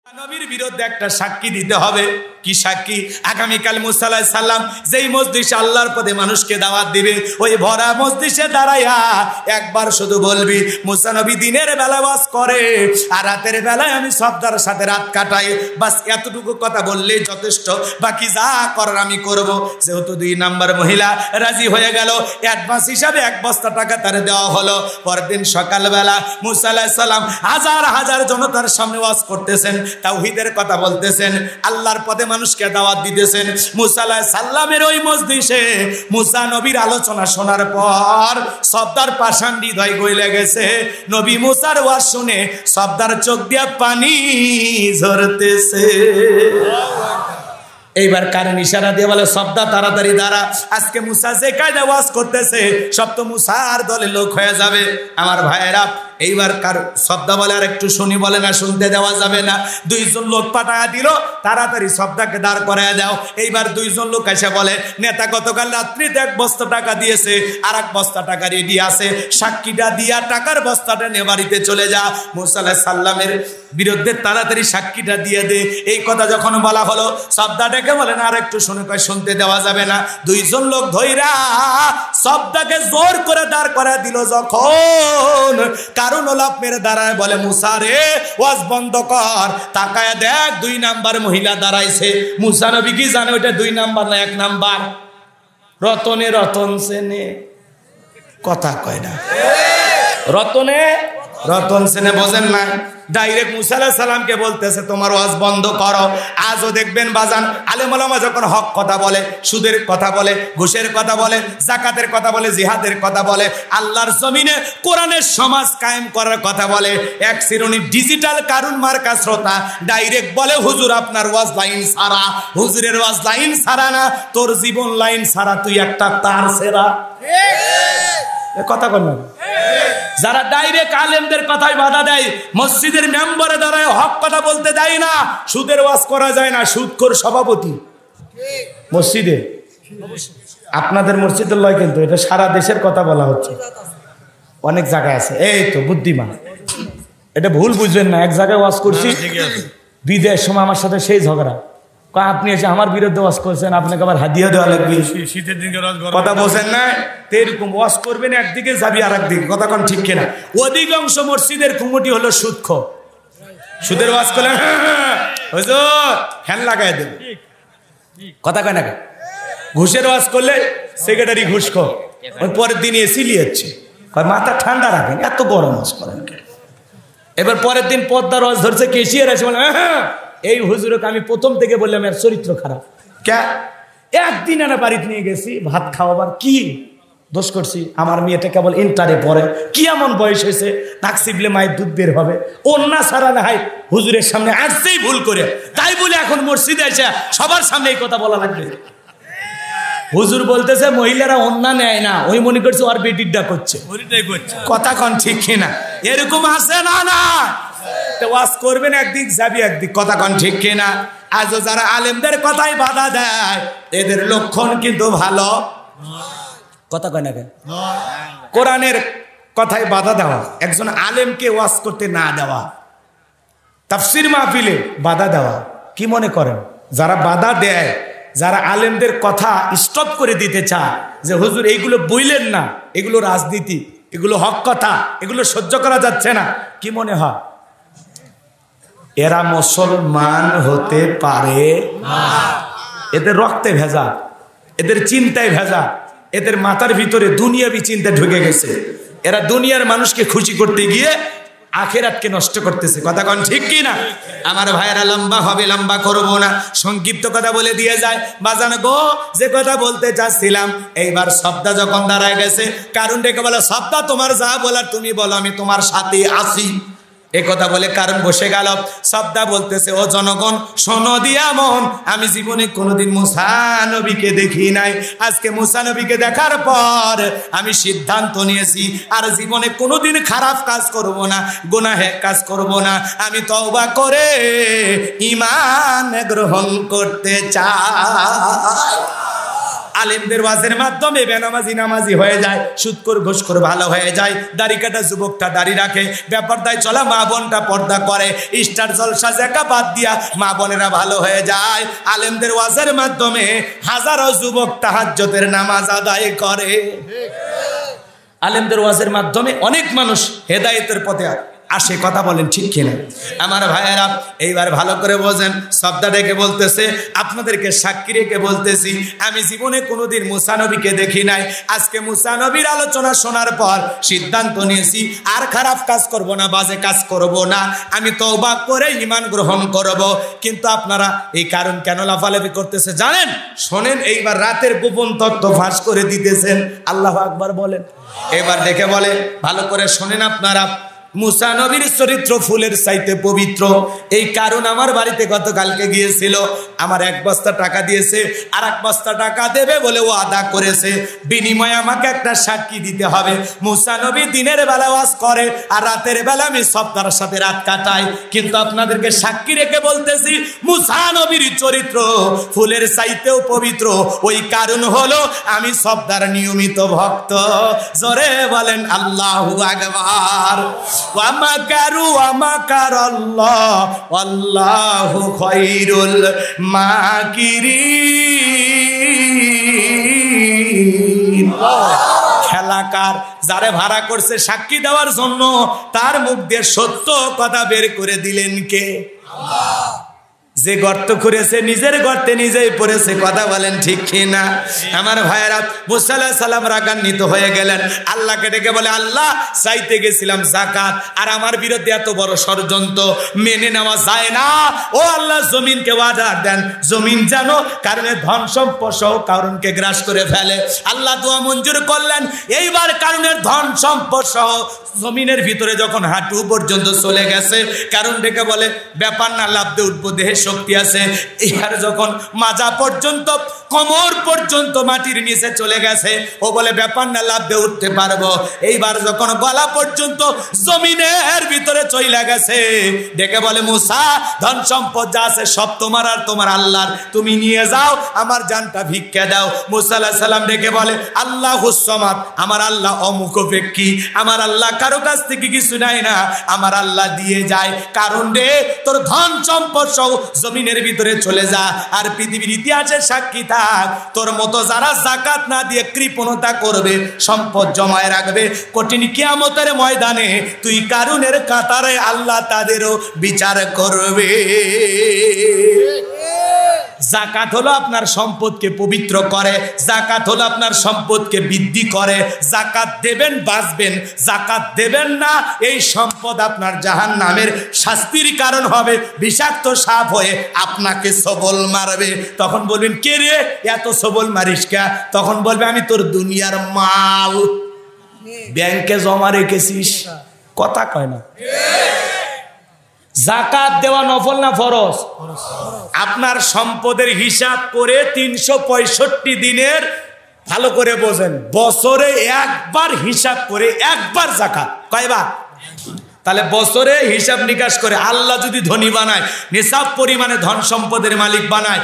নবীর বিরুদ্ধে একটা সাক্ষী দিতে হবে। কি সাক্ষী? আগামীকাল মুসা আলাইহিস সালাম যেই মজলিসে আল্লাহর পথে মানুষকে দাওয়াত দিবে, ওই ভরা মজলিসে দাঁড়াইয়া একবার শুধু বলবি, মুসা নবী দিনের বেলা ওয়াজ করে আর রাতের বেলায় আমি সফদার সাথে রাত কাটাই। বাস এতটুকু কথা বললেই যথেষ্ট, বাকি যা করার আমি করব। যেহেতু 2 নাম্বার মহিলা রাজি হয়ে গেল, অ্যাডভান্স হিসাবে 1 বস্তা টাকা তারে দেওয়া হলো। পরের দিন সকালবেলা মুসা আলাইহিস সালাম হাজার হাজার জনতার সামনে ওয়াজ করতেছেন, তাওহীদের কথা বলতেছেন, আল্লাহর পথে মানুষকে দাওয়াত দিতেছেন। মুসা আলাইহিস সালামের ওই মজলিসে মুসা নবীর আলোচনা শোনার পর সফদার পাষাণ হৃদয় গলে গেছে। নবী মুসার ওয়াজ শুনে সফদার চোখ দিয়া পানি ঝরতেছে। এইবার কারণ ইশারা দিয়ে বলে, সফদা তাড়াতাড়ি দাঁড়া, আজকে মুসা যে কায়দা ওয়াজ করতেছে সব তো মুসার দলে লোক হয়ে যাবে। আমার ভাইয়েরা, এইবার কার সফদা বলে, আর একটু শুনি, বলে না শুনতে দেওয়া যাবে না। 2 জন লোক পাঠায়া দিল, তাড়াতাড়ি সফদাকে দাঁড় করায় দাও। এইবার 2 জন লোক এসে বলে, নেতা গতকাল রাত্রিতে 1 বস্তা টাকা দিয়েছে, আর 1 বস্তা টাকা রেডি আছে, সাক্ষীটা দিয়া টাকার বস্তাটা নিয়ে বাড়িতে চলে যা। মুসা আলাইহিস সালামের বিরুদ্ধে তাড়াতাড়ি সাক্ষীটা দিয়ে দে। এই কথা যখন বলা হলো, সফদা ডেকে বলেন, আর একটু শুনে, কয় শুনতে দেওয়া যাবে না। 2 জন লোক ধইরা সফদাকে জোর করে দাঁড় করায় দিল। যখন কারণ ওলাপ মেরে দাঁড়ায়, বলে, মুসা রে ওয়াজ বন্ধ কর, তাকায় দেখ 2 নাম্বার মহিলা দাঁড়াইছে। মুসা নবী কি জানে ওইটা 2 নাম্বার না 1 নাম্বার? রতনে রতন সেনে, কথা কয় না, রতনে রতন সেনে, বোঝেন না? ডাইরেক্ট মুসা আলাইহিস সালামকে বলতেছে, তোমার ওয়াজ বন্ধ করো। আজও দেখবেন বাজান, আলেম ওলামা যখন হক কথা বলে, সুদের কথা বলে, ঘুষের কথা বলে, যাকাতের কথা বলে, জিহাদের কথা বলে, আল্লাহর জমিনে কোরআনের সমাজ কায়েম করার কথা বলে, এক শ্রেণী ডিজিটাল কারুন মার্কা শ্রোতা ডাইরেক্ট বলে, হুজুর আপনার ওয়াজ লাইন সারা। হুজুরের ওয়াজ লাইন সারা না, তোর জীবন লাইন সারা, তুই একটা তার সেরা। কথা বল। যারা ডাইরেক্ট আলেমদের কথায় বাধা দেয়, মসজিদের মেম্বারে দাঁড়ায় হক কথা বলতে দেয় না, সুদের ওয়াজ করা যায় না, সুদখোর সভাপতি মসজিদে। আপনাদের মসজিদের লয় কিন্তু, এটা সারা দেশের কথা বলা হচ্ছে, অনেক জায়গায় আছে। এই তো বুদ্ধিমান, এটা ভুল বুঝবেন না। এক জায়গায় ওয়াজ করছি, বিদেশ সময় আমার সাথে সেই ঝগড়া, আপনি এসে আমার বিরুদ্ধে ওয়াজ করছেন, আপনাকে আবার হাদিয়া দেওয়া লাগবে, শীতের দিন কথা বলছেন না। এরকম ওয়াজ করবেন, একদিকে যাবি আর একদিকে, কথা কোন ঠিক কিনা? অধিকাংশ মসজিদের কমিটি হলো সুদখোর। সুদের ওয়াজ করলেন, হুজুর ফ্যান লাগাই দেন, কথা কয় না। ঘুষের ওয়াজ করলে সেক্রেটারি ঘুষখোর, ওই পরের দিন এসি লিয়েছে, মাথা ঠান্ডা রাখেন, এত গরম ওয়াজ করেন। এবার পরের দিন পদ্মার ওয়াজ ধরছে, কেশিয়ার আছে, বলে এই হুজুরকে আমি প্রথম থেকে বললাম এর চরিত্র খারাপ। কে? একদিন এনে বাড়িতে নিয়ে গেছি ভাত খাওয়াবার, কি দোষ করছি? আমার মেয়েটা কেবল ইন্টারে পড়ে, কি এমন বয়স হয়েছে, নাক চিপলে মায়ের দুধ বের হবে, অন্যা ছাড়া না হয় হুজুরের সামনে আসছেই ভুল করে, তাই বলে এখন মসজিদে এসে সবার সামনে এই কথা বলা লাগবে। হুজুর বলতেছে মহিলারা অন্যা নেয় না, ওই মনে করছে ওর বেটিরটা করছে, কথা কন ঠিক কিনা? এরকম আছে না? না ওয়াজ করবেন একদিক, যাবি একদিক, কথা কন ঠিক কিনা? আজও যারা আলেমদের কথাই বাধা দেয়, এদের লক্ষণ কিন্তু ভালো, কথা কয় না কেন? কোরআনের কথায় বাধা দেওয়া, একজন আলেমকে ওয়াজ করতে না দেওয়া, তাফসির মাহফিলে বাধা দেওয়া, কি মনে করেন? যারা বাধা দেয়, যারা আলেমদের কথা স্টপ করে দিতে চায়, যে হুজুর এইগুলো বইলেন না, এগুলো রাজনীতি, এগুলো হক কথা, এগুলো সহ্য করা যাচ্ছে না, কি মনে হয় এরা মুসলমান হতে পারে না? এদের রক্তে ভেজা, এদের চিন্তায় ভেজা, এদের মাথার ভিতরে দুনিয়াবি চিন্তা ঢুকে গেছে। এরা দুনিয়ার মানুষকে খুশি করতে গিয়ে আখিরাতকে নষ্ট করতেছে, কথা কোন ঠিক কি না? আমার ভাইয়েরা, লম্বা হবে, লম্বা করবো না, সংক্ষিপ্ত কথা বলে দিয়ে যায়। বাজান গো, যে কথা বলতে চাচ্ছিলাম, এইবার সফদা যখন দাঁড়ায় গেছে, কারণ ডেকে বলে, সফদা তোমার যা বলার তুমি বলো, আমি তোমার সাথে আছি। এ কথা বলে কারণ বসে গেল। সফদা বলতেছে, ও জনগণ শোনো দিয়া মন, আমি জীবনে কোনোদিন মুসা নবীকে দেখি নাই, আজকে মুসা নবীকে দেখার পর আমি সিদ্ধান্ত নিয়েছি আর জীবনে কোনোদিন খারাপ কাজ করব না, গুনাহে কাজ করব না, আমি তওবা করে ঈমান গ্রহণ করতে চাই। আলেমদের ওয়াজের মাধ্যমে বেনামাজি নামাজি হয়ে যায়, সুদখোর ঘুষখোর ভালো হয়ে যায়, দাড়ি কাটা যুবকটা দাড়ি রাখে, ব্যাপারটাই চলা মা বোনটা পর্দা করে, স্টার জলসা জাকা বাদ দিয়া মা বোনেরা ভালো হয়ে যায়। আলেমদের ওয়াজের মাধ্যমে হাজারো যুবক তাহাজ্জুদের নামাজ আদায় করে। আলেমদের ওয়াজের মাধ্যমে অনেক মানুষ হেদায়েতের পথে আসে, কথা বলেন ঠিক কিনা? আমার ভাইয়েরা এইবার ভালো করে বোঝেন, শব্দটা ডেকে বলতেছে, আপনাদেরকে সাক্ষী রেখে বলতেছি, আমি জীবনে কোনোদিন মুসা নবীকে দেখি নাই। আজকে মুসা নবীর আলোচনা শোনার পর সিদ্ধান্ত নিয়েছি আর খারাপ কাজ করব না, বাজে কাজ করব না, আমি তওবা করে ঈমান গ্রহণ করব। কিন্তু আপনারা এই কারণ কেন লাফালাফি করতেছে জানেন? শোনেন, এইবার রাতের গোপন তথ্য ফাঁস করে দিতেছেন। আল্লাহু আকবার বলেন। এবার দেখে বলে ভালো করে শোনেন আপনারা, মুসা নবীর চরিত্র ফুলের চাইতে পবিত্র। এই কারণ আমার বাড়িতে গতকালকে গিয়েছিল, আমার 1 বস্তা টাকা দিয়েছে, আর 1 বস্তা টাকা দেবে বলে ও আদা করেছে, বিনিময়ে আমাকে একটা সাক্ষী দিতে হবে। মুসা নবী দিনের বেলা ওয়াজ করে আর রাতের বেলা আমি সপ্তাহের সাথে রাত কাটাই, কিন্তু আপনাদেরকে সাক্ষী রেখে বলতেছি মুসা নবীর চরিত্র ফুলের চাইতেও পবিত্র। ওই কারণ হলো আমি সপ্তাহের নিয়মিত ভক্ত। জোরে বলেন আল্লাহু আকবার। ওয়ামাকারু ওয়ামাকারাল্লাহ ওয়াল্লাহু খায়রুল মাকিরিন। খেলাকার যারে ভাড়া করছে সাক্ষী দেওয়ার জন্য, তার মুখ দিয়ে সত্য কথা বের করে দিলেন কে? আল্লাহ। যে গর্ত করেছে নিজের গর্তে নিজেই পড়েছে, কথা বলেন ঠিক কিনা? আমার ভাইয়েরা, মুসা আলাইহিস সালাম রাগান্বিত হয়ে গেলেন, আল্লাহকে ডেকে বলে, আল্লাহ চাইতে গেছিলাম যাকাত, আর আমার বিরুদ্ধে এত বড় ষড়যন্ত্র মেনে নেওয়া যায় না। ও আল্লাহ, জমিনকে অর্ডার দেন, জমিন যেন কারণে ধন সম্পদ সহ কারণকে গ্রাস করে ফেলে। আল্লাহ দোয়া মঞ্জুর করলেন। এইবার কারণের ধন সম্পদ সহ জমিনের ভিতরে যখন হাঁটু পর্যন্ত চলে গেছে, কারণ ডেকে বলে, ব্যাপার না, লাফতে উঠবো, দেহে শক্তি আছে। এবার যখন মাজা পর্যন্ত, কোমর পর্যন্ত মাটির নিচে চলে গেছে, ও বলে ব্যাপার না, লাফতে উঠতে পারবো। এইবার যখন গলা পর্যন্ত জমিনের ভিতরে চলে গেছে, ডেকে বলে, মুসা ধন সম্পদ যা আছে সব তোমার আর তোমার আল্লাহর, তুমি নিয়ে যাও, আমার জানটা ভিক্ষা দাও। মুসা আলাইহিস সালাম ডেকে বলে, আল্লাহুস সামাদ, আমার আল্লাহ অমুখাপেক্ষী, আমার আল্লাহ কারো কাছ থেকে কিছু নাই না, আমার আল্লাহ দিয়ে যায়। কারণ রে, তোর ধন সম্পদ সহ জমিনের ভিতরে চলে যা, আর পৃথিবীর ইতিহাসের সাক্ষী থাক, তোর মতো যারা যাকাত না দিয়ে কৃপণতা করবে, সম্পদ জমায় রাখবে, কঠিন কিয়ামতের ময়দানে তুই কারুনের কাতারে আল্লাহ তাদেরও বিচার করবে। যাকাত হলো আপনার সম্পদকে পবিত্র করে, যাকাত হলো আপনার সম্পদকে বৃদ্ধি করে। যাকাত দেবেন বাঁচবেন, যাকাত দেবেন না এই সম্পদ আপনার জাহান্নামের শাস্তির কারণ হবে, বিষাক্ত সাপ হয়ে আপনাকে সবল মারবে। তখন বলবেন, কে রে এত সবল মারিস কে? তখন বলবে, আমি তোর দুনিয়ার মাল ব্যাংকে জমা রেখেছিস। কথা কয় না? যাকাত দেওয়া নফল না ফরজ? আপনার সম্পদের হিসাব করে 365 দিনের, ভালো করে বোঝেন, বছরে একবার হিসাব করে একবার যাকাত। কয়বার? তাহলে বছরে হিসাব নিকাশ করে আল্লাহ যদি ধনী বানায়, নিসাব পরিমাণে ধন সম্পদের মালিক বানায়,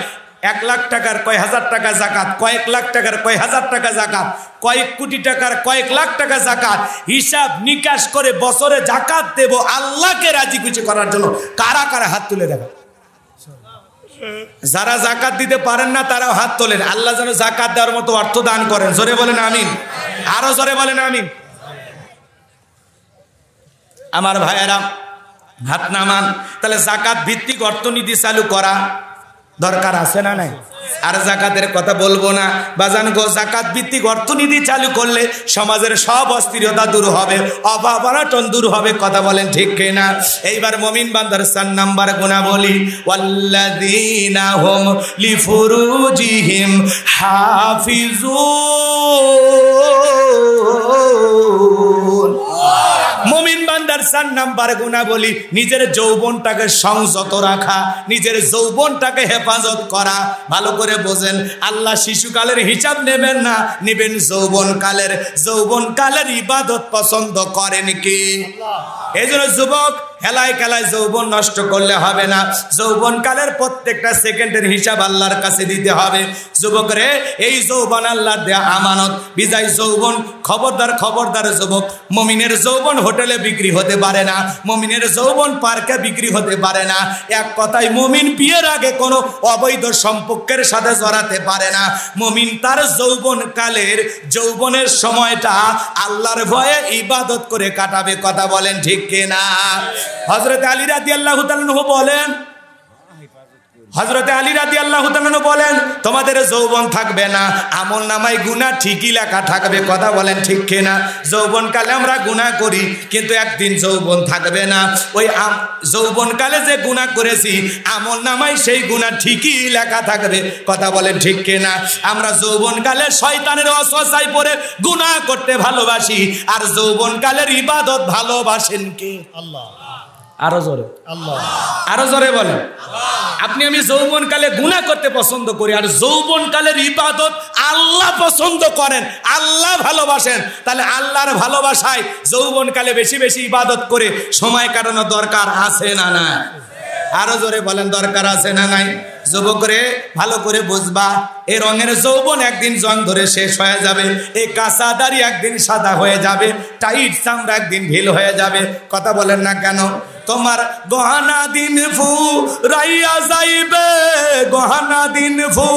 1 লাখ টাকার কয় হাজার টাকা যাকাত, কয়েক লাখ টাকার কয় হাজার টাকা যাকাত, কয়েক কোটি টাকার কয়েক লাখ টাকা যাকাত, হিসাব নিকাশ করে বছরে যাকাত দেব আল্লাহকে রাজি খুশি করার জন্য। কারা কারা হাত তুলে দেখা? যারা যাকাত দিতে পারেন না তারাও হাত তোলেন। আল্লাহ যেন যাকাত দেওয়ার মতো অর্থ দান করেন। জোরে বলেন আমিন। আরো জোরে বলেন আমিন। আমার ভাইয়েরা, হাত নামান। তাহলে যাকাত ভিত্তিক অর্থনীতি চালু করা দরকার আছে না নাই? আর যাকাতের কথা বলবো না বাজান গো। যাকাত ভিত্তিক অর্থনীতি চালু করলে সমাজের সব অস্থিরতা দূর হবে, অভাব অনটন দূর হবে। কথা বলেন ঠিক কিনা? এইবার মুমিন বান্দার 4 নাম্বার গুণাবলী, ওয়াল্লাযীনা হুম লিফুরুজিহিম হাফিজুন। মুমিন বান্দার 4 নাম্বার গুণাবলী, নিজের যৌবনটাকে সংযত রাখা, নিজের যৌবনটাকে হেফাজত করা। ভালো করে বোঝেন, আল্লাহ শিশুকালের হিসাব নেবেন না, নেবেন যৌবনকালের। যৌবনকালের ইবাদত পছন্দ করেন কি? এই জন্য যুবক, হেলায় খেলায় যৌবন নষ্ট করলে হবে না। যৌবনকালের প্রত্যেকটা সেকেন্ডের হিসাব আল্লাহর কাছে দিতে হবে। যুবক রে, এই যৌবন আল্লাহর দেয়া আমানত। বিজয় যৌবন, খবরদার খবরদার যুবক, মুমিনের যৌবন হোটেলে বিক্রি হতে পারে না, মুমিনের যৌবন পার্কে বিক্রি হতে পারে না। এক কথায় মুমিন বিয়ের আগে কোনো অবৈধ সম্পর্কের সাথে জড়াতে পারে না। মুমিন তার যৌবনকালের যৌবনের সময়টা আল্লাহর ভয়ে ইবাদত করে কাটাবে। কথা বলেন ঠিক কিনা? হযরত আলী রাদিয়াল্লাহু তাআলা আনহু বলেন, হযরত আলী রাদিয়াল্লাহু তাআলা আনহু বলেন, তোমাদের যৌবন থাকবে না, আমল নামায় গুনাহ ঠিকই লেখা থাকবে। কথা বলেন ঠিক কিনা? যৌবনকালে আমরা গুনাহ করি, কিন্তু একদিন যৌবন থাকবে না। ওই যৌবনকালে যে গুনাহ করেছি আমল নামায় সেই গুনাহ ঠিকই লেখা থাকবে। কথা বলেন ঠিক কিনা? আমরা যৌবনকালে শয়তানের ওয়াসওয়াসায় পড়ে গুনাহ করতে ভালোবাসি, আর যৌবনকালের ইবাদত ভালোবাসেন কে? আল্লাহ। আরো জোরে আল্লাহ, আরো জোরে বলেন। আপনি আমি যৌবনকালে গুনাহ করতে পছন্দ করি, আর যৌবনকালের ইবাদত আল্লাহ পছন্দ করেন, আল্লাহ ভালোবাসেন। তাহলে আল্লাহর ভালোবাসায় যৌবনকালে বেশি বেশি ইবাদত করে সময় কাটানো দরকার আছে না না? আরো জোরে বলেন, দরকার আছে না নাই? যুবক রে, ভালো করে বুঝবা, এই রঙের যৌবন একদিন জং ধরে শেষ হয়ে যাবে, এই কাঁচা দাড়ি একদিন সাদা হয়ে যাবে, টাইট চামড়া একদিন ঢিল হয়ে যাবে। কথা বলেন না কেন? তোমার গহনা দিন ফু রাইয়া যাইবে, গহনা দিন ফু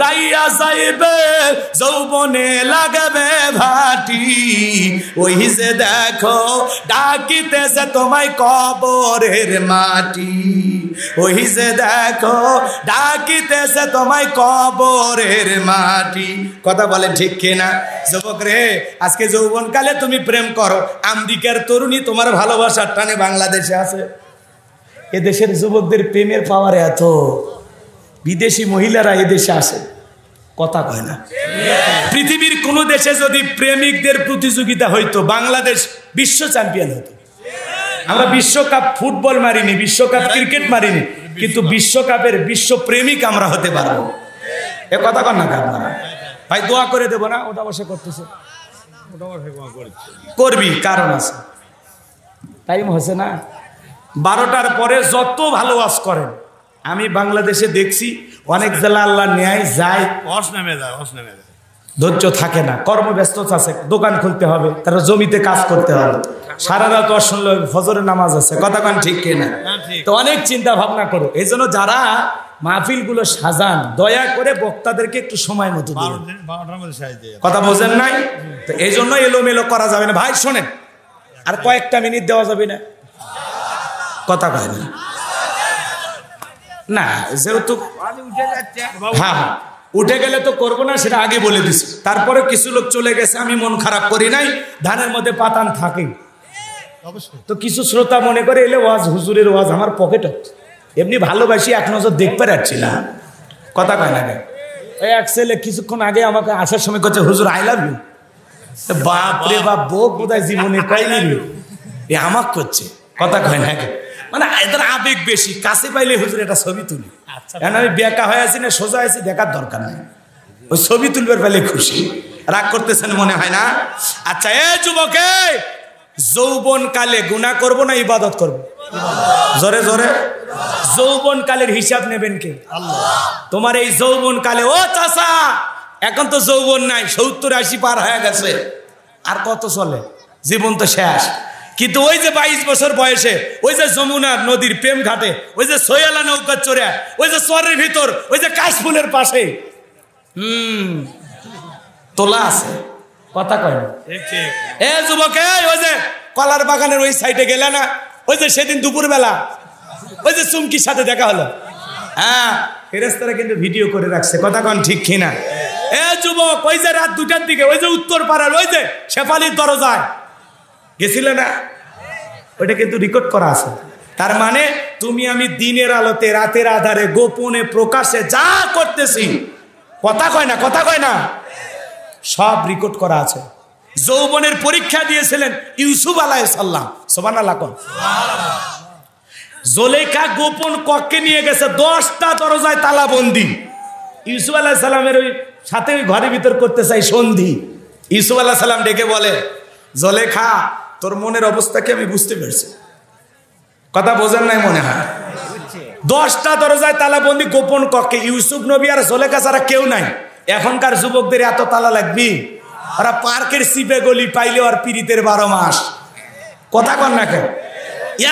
রাইয়া যাইবে, যৌবনে লাগবে ভাটি, ওই যে দেখো ডাকিতেছে তোমায় কবরের মাটি, ওই যে দেখো ডাকিতেছে তোমায় কবরের মাটি। কথা বলেন ঠিক কিনা? যুবক রে, আজকে যৌবনকালে তুমি প্রেম করো, আমেরিকার তরুণী তোমার ভালোবাসার টানে বাংলাদেশে আছে। এদেশের যুবকদের প্রেমের পাওয়ার এত, বিদেশি মহিলারা এদেশে আসে, কথা কয় না। পৃথিবীর কোন দেশে যদি প্রেমিকদের প্রতিযোগিতা হইতো, বাংলাদেশ বিশ্ব চ্যাম্পিয়ন হতো। আমরা বিশ্বকাপ ফুটবল মারিনি, বিশ্বকাপ ক্রিকেট মারিনি, কিন্তু বিশ্বকাপের বিশ্ব প্রেমিক আমরা হতে পারবো। এ কথা কন না আপনারা? ভাই দোয়া করে দেবো না? ওটা বসে করতেছে, করবি, কারণ আছে। টাইম হয়েছে না? 12টার পরে যত ভালো ওয়াজ করেন, আমি বাংলাদেশে দেখছি অনেক জেলা আল্লাহ ন্যায় যায়, ধৈর্য থাকে না, কর্মব্যস্ততা আছে, দোকান খুলতে হবে, তারা জমিতে কাজ করতে হবে, সারা রাত ওয়াজ শুনলে ফজরের নামাজ আছে। কথা কান ঠিক কিনা? তো অনেক চিন্তা ভাবনা করো। এই জন্য যারা মাহফিল গুলো সাজান, দয়া করে বক্তাদেরকে একটু সময় মতো দিন। কথা বোঝেন নাই? তো এই জন্য এলোমেলো করা যাবে না। ভাই শোনেন, আর কয়েকটা মিনিট দেওয়া যাবে না? কথা কয় না না, যেহেতু হ্যাঁ উঠে গেলে তো করবো না, সেটা আগে বলে দিছি। তারপরে কিছু লোক চলে গেছে, আমি মন খারাপ করি নাই, ধানের মধ্যে পাতান থাকে। তো কিছু শ্রোতা মনে করে এলে ওয়াজ, হুজুরের ওয়াজ আমার পকেটে, এমনি ভালোবাসি, এক নজর দেখতে পাচ্ছি না। কথা কয় না। ওই এক ছেলে কিছুক্ষণ আগে আমাকে আসার সময় করছে, হুজুর আই লাভ ইউ। বাপ রে বাপ, বউ বোধহয় জীবনে পাইনি এ আমাক করছে। কথা কয় না, মানে এদের আবেগ বেশি, কাছে পাইলে হুজুর এটা ছবি তুলি। এখন আমি বেকা হয়ে আছি না সোজা আছি, দেখার দরকার নেই, ওই ছবি তুলবার পাইলে খুশি। রাগ করতেছেন মনে হয় না? আচ্ছা এ যুবকে, যৌবন কালে গুনাহ করবো না ইবাদত করবো? জোরে জোরে। যৌবন কালের হিসাব নেবেন কে? আল্লাহ। তোমার এই যৌবন কালে, ও চাচা এখন তো যৌবন নাই, 70-80 পার হয়ে গেছে, আর কত চলে? জীবন তো শেষ। কিন্তু ওই যে 22 বছর বয়সে, ওই যে যমুনা নদীর প্রেম ঘাটে, ওই যে সয়ালা নৌকা চড়ে, ওই যে চরের ভিতর, ওই যে কাশফুলের পাশে তোলা আছে। কথা কয় না? এ যুবকে, ওই যে কলার বাগানের ওই সাইডে গেলে না, ওই যে সেদিন দুপুরবেলা ওই যে চুমকির সাথে দেখা হলো, হ্যাঁ ফেরেশতারা কিন্তু ভিডিও করে রাখছে। কথা কন ঠিক কিনা? এ যুবক, ওই যে রাত 2টার দিকে ওই যে উত্তর পাড়ার ওই যে শেফালির দরজায় গেছিলে না, ওইটা কিন্তু রেকর্ড করা আছে। তার মানে তুমি আমি দিনের আলোতে, রাতের আধারে, গোপনে প্রকাশে যা করতেছি, কথা কয় না, কথা কয় না, সব রেকর্ড করা আছে। যৌবনের পরীক্ষা দিয়েছিলেন ইউসুফ আলাইহিস সালাম, সুবহানাল্লাহ। জুলেখা গোপন কক্ষে নিয়ে গেছে, 10টা দরজায় তালাবন্দি। ইউসুফ আলাইহিস সালামের ওই সাথে ওই ঘরের ভিতর করতে চাই সন্ধি। ইউসুফ আলাইহিস সালাম ডেকে বলে, জুলেখা তোর মনের অবস্থা কি আমি বুঝতে পেরেছি, কথা বোঝেন নাই মনে হয়। 10টা দরজায় তালাবন্দি গোপন কক্ষে, ইউসুফ নবী আর জুলেখা ছাড়া কেউ নাই। এখনকার যুবকদের এত তালা লাগবে? ওরা পার্কের সিপে গলি পাইলে আর পিরিতের 12 মাস। কথা কন না কেন?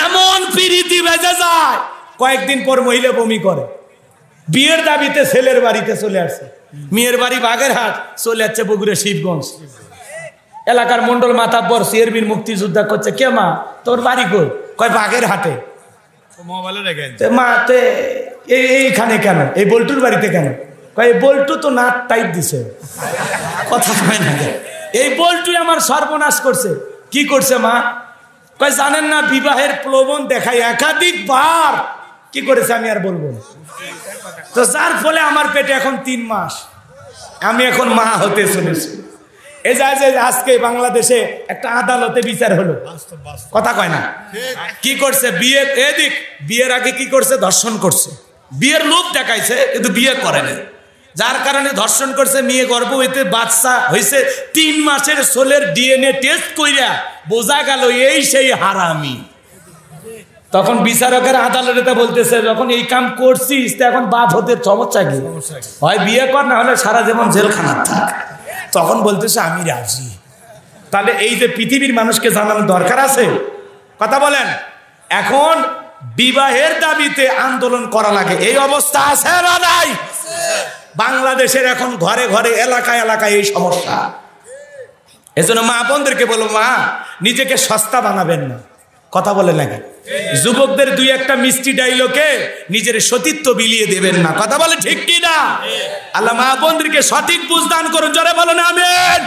এমন পিরিতি বেজে যায়, কয়েকদিন পর মহিলা বমি করে। বিয়ের দাবিতে ছেলের বাড়িতে চলে আসছে, মেয়ের বাড়ি বাগেরহাট, চলে যাচ্ছে বগুড়া শিবগঞ্জ। এলাকার মন্ডল মাতাব্বর সিআরবির মুক্তিযোদ্ধা করছে, কে মা তোর বাড়ি কই? কয় বাগেরহাটে। মা এইখানে কেন? এই বল্টুর বাড়িতে কেন? কয় বল্টু তো নাট টাইট দিছে। কথা কয় না, এই বল্টু আমার সর্বনাশ করছে। কি করছে মা? কয় জানেন না, বিবাহের প্রলোভন দেখায় একাধিকবার। কি করেছে আমি আর বলবো না। তো যার ফলে আমার পেটে এখন 3 মাস, আমি এখন মা হতে চলেছি। এই যে আজকে বাংলাদেশে একটা আদালতে বিচার হলো, কথা কয় না। কি করছে? বিয়ের আগে কি করছে? ধর্ষণ করছে। বিয়ের লোভ দেখাইছে কিন্তু বিয়ে করেনি, যার কারণে ধর্ষণ করছে। মেয়ে গর্ভবতী, বাচ্চা হয়েছে 3 মাসের ছোলের ডিএনএ টেস্ট কইরা বোঝা গেল এই সেই হারামি। তখন বিচারকের আদালতে বলতেছে, যখন এই কাম করছিস এখন বাপ হতে সমস্যা কি? হয় বিয়ে কর, না হলে সারা জীবন জেলখানা থাক। তখন বলতেছে আমি রাজি। তাহলে এই যে পৃথিবীর মানুষকে জানানোর দরকার আছে, কথা বলেন। এখন বিবাহের দাবিতে আন্দোলন করা লাগে, এই অবস্থা আছে না নাই? বাংলাদেশের এখন ঘরে ঘরে, এলাকায় এলাকায় এই সমস্যা। এজন্য মা বোনদেরকে বলো, মা নিজেকে সস্তা বানাবেন না। কথা বলে নাকি? যুবকদের 2-1টা মিষ্টি ডাইলগে নিজের সতীত্ব বিলিয়ে দেবেন না। কথা বলে ঠিক কি না? আল্লাহ মা বোনদেরকে সঠিক বুঝদান করুন, জোরে বলুন আমিন।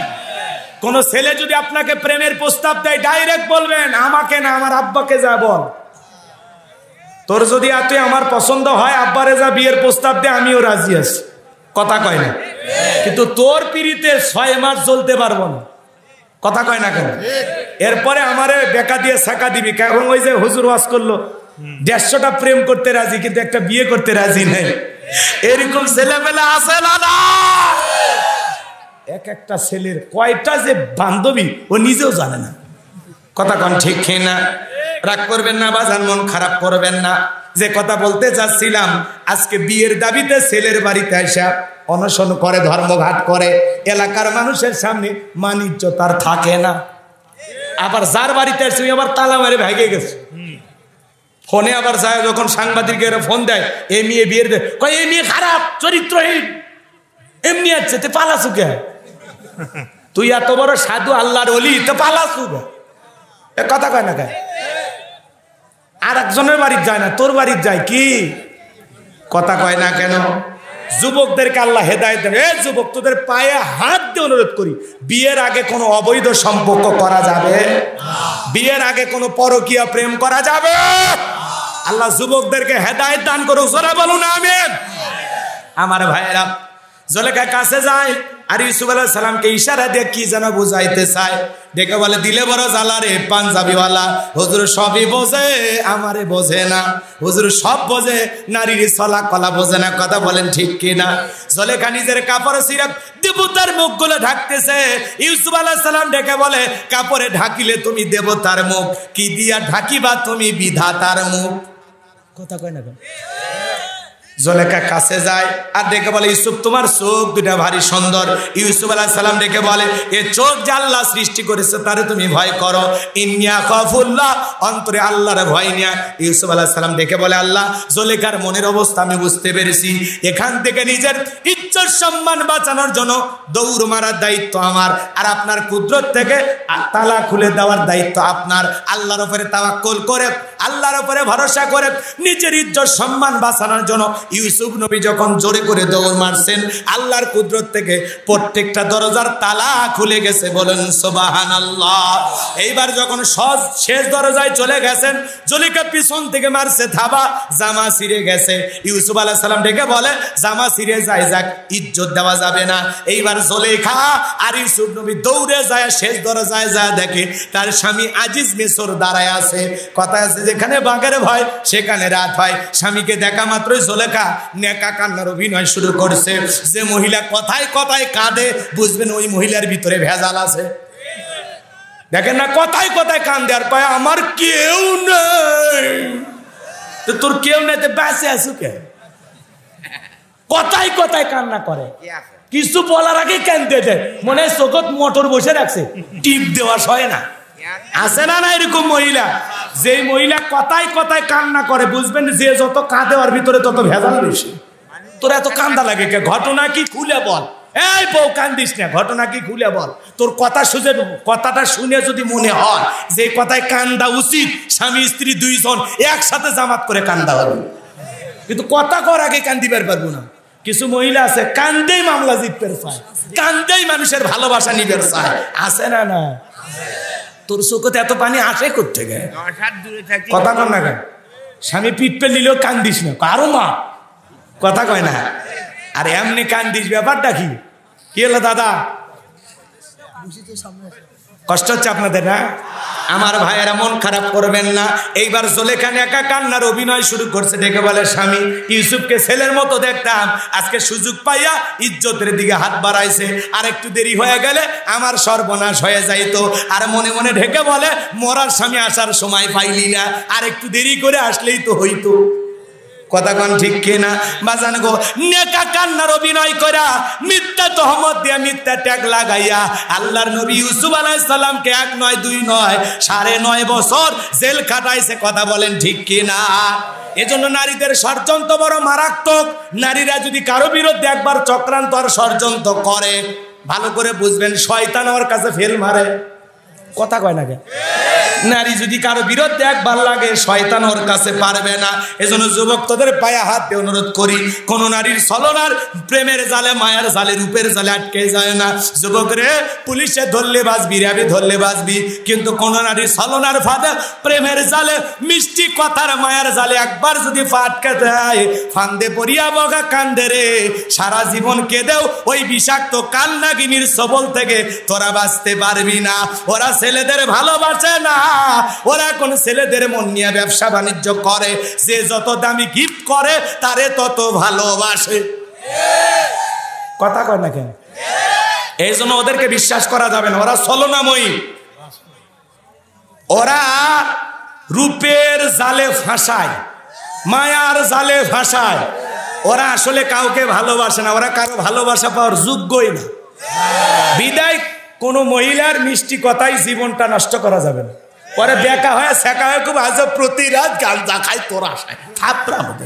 কোন ছেলে যদি আপনাকে প্রেমের প্রস্তাব দেয়, ডাইরেক্ট বলবেন আমাকে না, আমার আব্বাকে যা বল। তোর যদি তুই আমার পছন্দ হয়, আব্বারে যা বিয়ের প্রস্তাব দে, আমিও রাজি আছি। কথা কয় না? কিন্তু তোর পিড়িতে 6 মাস জ্বলতে পারবো না। কথা কয় না কেন? এরপরে আমারে বেকা দিয়ে ছাকা দিবি। কারণ ওই যে হুজুর ওয়াজ করলো, 150টা প্রেম করতে রাজি কিন্তু একটা বিয়ে করতে রাজি নেই। এরকম ছেলেমেলা আছে না? এক একটা ছেলের কয়টা যে বান্ধবী ও নিজেও জানে না। কথা কন ঠিক না? রাগ করবেন না বাজান, মন খারাপ করবেন না। যে কথা বলতে যাচ্ছিলাম, আজকে বিয়ের দাবিতে ছেলের বাড়িতে আসা অনশন করে, ধর্মঘাট করে, এলাকার মানুষের সামনে মানিজ্য তার থাকে না। আবার যার বাড়িতে আসছে আবার তালা মারে ভেগে গেছে। ফোনে আবার যায়, যখন সাংবাদিকেরা ফোন দেয়, এই মেয়ে বিয়ের কয় এই মেয়ে খারাপ, চরিত্রহীন, এমনি আছে, তে পালাসু কে? তুই এত বড় সাধু আল্লাহর ওলি, তো পালাসু কে? কথা কয় না কেন? আর একজনের বাড়ির যায় না, তোর বাড়ির যায় কি? কথা কয় না কেন? যুবকদেরকে আল্লাহ হেদায়েত দেন। এই যুবক, তোদের পায়ে হাত দিয়ে অনুরোধ করি, বিয়ের আগে কোনো অবৈধ সম্পর্ক করা যাবে? বিয়ের আগে কোনো পরকীয়া প্রেম করা যাবে? আল্লাহ যুবকদেরকে হেদায়েত দান করুক, জোরে বলুন আমিন। আমার ভাইয়েরা, জুলেখা কাছে যায় আর ইউসুফ আলাইহিস সালামকে ইশারা দিয়ে কি যেন বুঝাইতে চায়। দেখে বলে, দিলে বড় জ্বালা রে পাঞ্জাবিওয়ালা, হুজুর সবই বোঝে, আমারে বোঝে না। হুজুর সব বোঝে, নারীর চলা কলা বোঝে না। কথা বলেন ঠিক কিনা? জুলেখা নিজের কাপড় ছিঁড়ে দেবতার মুখগুলো ঢাকতেছে। ইউসুফ আলাইহিস সালাম ডেকে বলে, কাপড়ে ঢাকিলে তুমি দেবতার মুখ, কি দিয়া ঢাকিবা তুমি বিধাতার মুখ? কথা কয় না কেন? জুলেখা কাছে যায় আর ডেকে বলে, ইউসুফ তোমার চোখ দুটা ভারী সুন্দর। ইউসুফ আলাইহিস সালাম ডেকে বলে, এ চোখ যে আল্লাহ সৃষ্টি করেছে তারে তুমি ভয় করো। ইন্নিয়া খাফুল্লাহ, অন্তরে আল্লাহর ভয় নিয়া। ইউসুফ আলাইহিস সালাম ডেকে বলে, আল্লাহ জুলেখার মনের অবস্থা আমি বুঝতে পেরেছি। এখান থেকে নিজের ইজ্জত সম্মান বাঁচানোর জন্য দৌড় মারার দায়িত্ব আমার, আর আপনার কুদরত থেকে তালা খুলে দেওয়ার দায়িত্ব আপনার। আল্লাহর উপরে তাওয়াক্কুল করে, আল্লাহর উপরে ভরসা করে নিজের ইজ্জত সম্মান বাঁচানোর জন্য ইউসুফ নবী যখন জোরে করে দৌড় মারছেন, আল্লাহর কুদরত থেকে প্রত্যেকটা দরজার তালা খুলে গেছে। বলেন সুবহানাল্লাহ। এইবার যখন শেষ দরজায় চলে গেছেন, জুলেখা পিছন থেকে মারছে থাবা, জামা ছিঁড়ে গেছে। ইউসুফ আলাইহিস সালাম ডেকে বলে, জামা ছিঁড়ে যায় যাক, ইজ্জত দেওয়া যাবে না। এইবার জুলেখা আর ইউসুফ নবী দৌড়ে যায়, শেষ দরজায় যায় দেখে তার স্বামী আজিজ মিসর দাঁড়ায় আছে। কথা আছে, যেখানে বাঘের ভয় সেখানে রাত হয়। স্বামীকে দেখা মাত্রই জুলেখা নেকা কান্নার অভিনয় শুরু করছে। যে মহিলা কথায় কথায় কাঁদে, বুঝবেন ওই মহিলার ভিতরে ভেজাল আছে। দেখেন না, কথায় কথায় কান্দে আর পায় আমার কেউ নেই। তো তোর কেউ নেই, বেঁচে আছো কে? কথায় কথায় কান্না করে, কিছু বলার আগে কান্দতে দেয়, মনে হয় চোখত মোটর বসে রাখছে, টিপ দেওয়া সয় না। আছে না না এরকম মহিলা? যে মহিলা কথায় কথায় কান্না করে, বুঝবেন যে যত কাঁদে ওর ভিতরে তত ভেজাল বেশি। তোর এত কান্দা লাগে কে? ঘটনা কি খুলে বল। এই বউ কান্দিস না, ঘটনা কি খুলে বল। তোর কথাটা শুনে যদি মনে হয় যে কথায় কান্দা উচিত, স্বামী স্ত্রী দুইজন একসাথে জামাত করে কান্দা হবে, কিন্তু কথা কর আগে কান্দিবার পারবো না। কিছু মহিলা আছে কান্দেই মামলা জিততে চায়, কান্দেই মানুষের ভালোবাসা নিবে চায়। আছে না না? তোর চোখতে এত পানি আসে কোত্থেকে? কথা কর না কেন? স্বামী পিঠ পে নিলেও কান্দিস না, কারো মা কথা কয় না। আর এমনি কান্দিস, ব্যাপারটা কি? কি হলো দাদা? কষ্ট হচ্ছে আপনাদের না? আমার ভাইয়েরা মন খারাপ করবেন না। এইবার জুলেখান একা কান্নার অভিনয় শুরু করছে, ডেকে বলে, স্বামী ইউসুফকে ছেলের মতো দেখতাম, আজকে সুযোগ পাইয়া ইজ্জতের দিকে হাত বাড়াইছে, আর একটু দেরি হয়ে গেলে আমার সর্বনাশ হয়ে যাইতো। আর মনে মনে ঢেকে বলে, মরার স্বামী আসার সময় পাইলি না, আর একটু দেরি করে আসলেই তো হইতো। কথা কন ঠিক কিনা বাজান গো? নেকা কান্নার অভিনয় করা, মিথ্যা তহমত দিয়া, মিথ্যা ট্যাগ লাগাইয়া আল্লাহর নবী ইউসুফ আলাইহিস সালামকে 1 নয় 2 নয় 9.5 বছর জেল খাটাইছে। কথা বলেন ঠিক কিনা? এজন্য নারীদের ষড়যন্ত্র বড় মারাত্মক। নারীরা যদি কারো বিরুদ্ধে একবার চক্রান্ত আর ষড়যন্ত্র করে, ভালো করে বুঝবেন, শয়তান ওর কাছে ফেল মারে। কথা কয় না কেন? নারী যদি কারো বিরুদ্ধে একবার লাগে, শয়তান ওর কাছে পারবে না। এজন্য যুবক তোদের পায়ে হাত দিয়ে অনুরোধ করি, কোন নারীর ছলনার প্রেমের জালে, মায়ার জালে, রূপের জালে আটকে যায় না। যুবক রে, পুলিশে ধরলে বাঁচবি, র্যাবে ধরলে বাঁচবি, কিন্তু কোন নারীর ছলনার ফাঁদে, প্রেমের জালে, মিষ্টি কথার মায়ার জালে একবার যদি ফাটকে দেয়, ফান্দে পড়িয়া বগা কান্দে রে, সারা জীবন কেঁদেও ওই বিষাক্ত কালনাগিনীর সবল থেকে তোরা বাঁচতে পারবি না। ওরা ছেলেদের ভালোবাসে না, ওরা কোন ছেলেদের মন নিয়ে ব্যবসা বাণিজ্য করে। যে যত দামি গিফট করে তারে তত ভালোবাসে। কথা কয় না কেন? এই জন্য ওদেরকে বিশ্বাস করা যাবে না, ওরা ছলনাময়ী। ওরা রূপের জালে ফাঁসায়, মায়ার জালে ফাঁসায়। ওরা আসলে কাউকে ভালোবাসে না, ওরা কারো ভালোবাসা পাওয়ার যোগ্যই না। বিদায় কোন মহিলার মিষ্টি কথাই জীবনটা নষ্ট করা যাবে না। পরে বেকা হয়ে শেখা হয়ে খুব আজব প্রতি রাত গাঁজা খাই তোর আশায় থাপড়া হতে।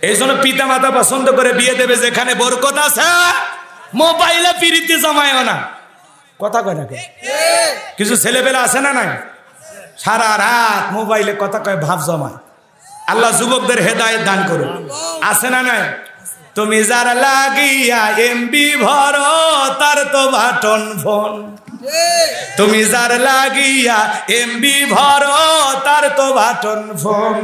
এই জন্য পিতা মাতা পছন্দ করে বিয়ে দেবে যেখানে বরকত আছে। মোবাইলে পিরিতি জমায়ও না। কথা কয় না কেন? কিছু ছেলেবেলা আছে না নাই, সারা রাত মোবাইলে কথা কয়, ভাব জমায়। আল্লাহ যুবকদের হেদায়েত দান করুন। আছে না নাই? তুমি যার লাগিয়া এমবি ভরো, তার তো বাটন ফোন। তুমি যার লাগিয়া এমবি ভরো, তার তো বাটন ফোন।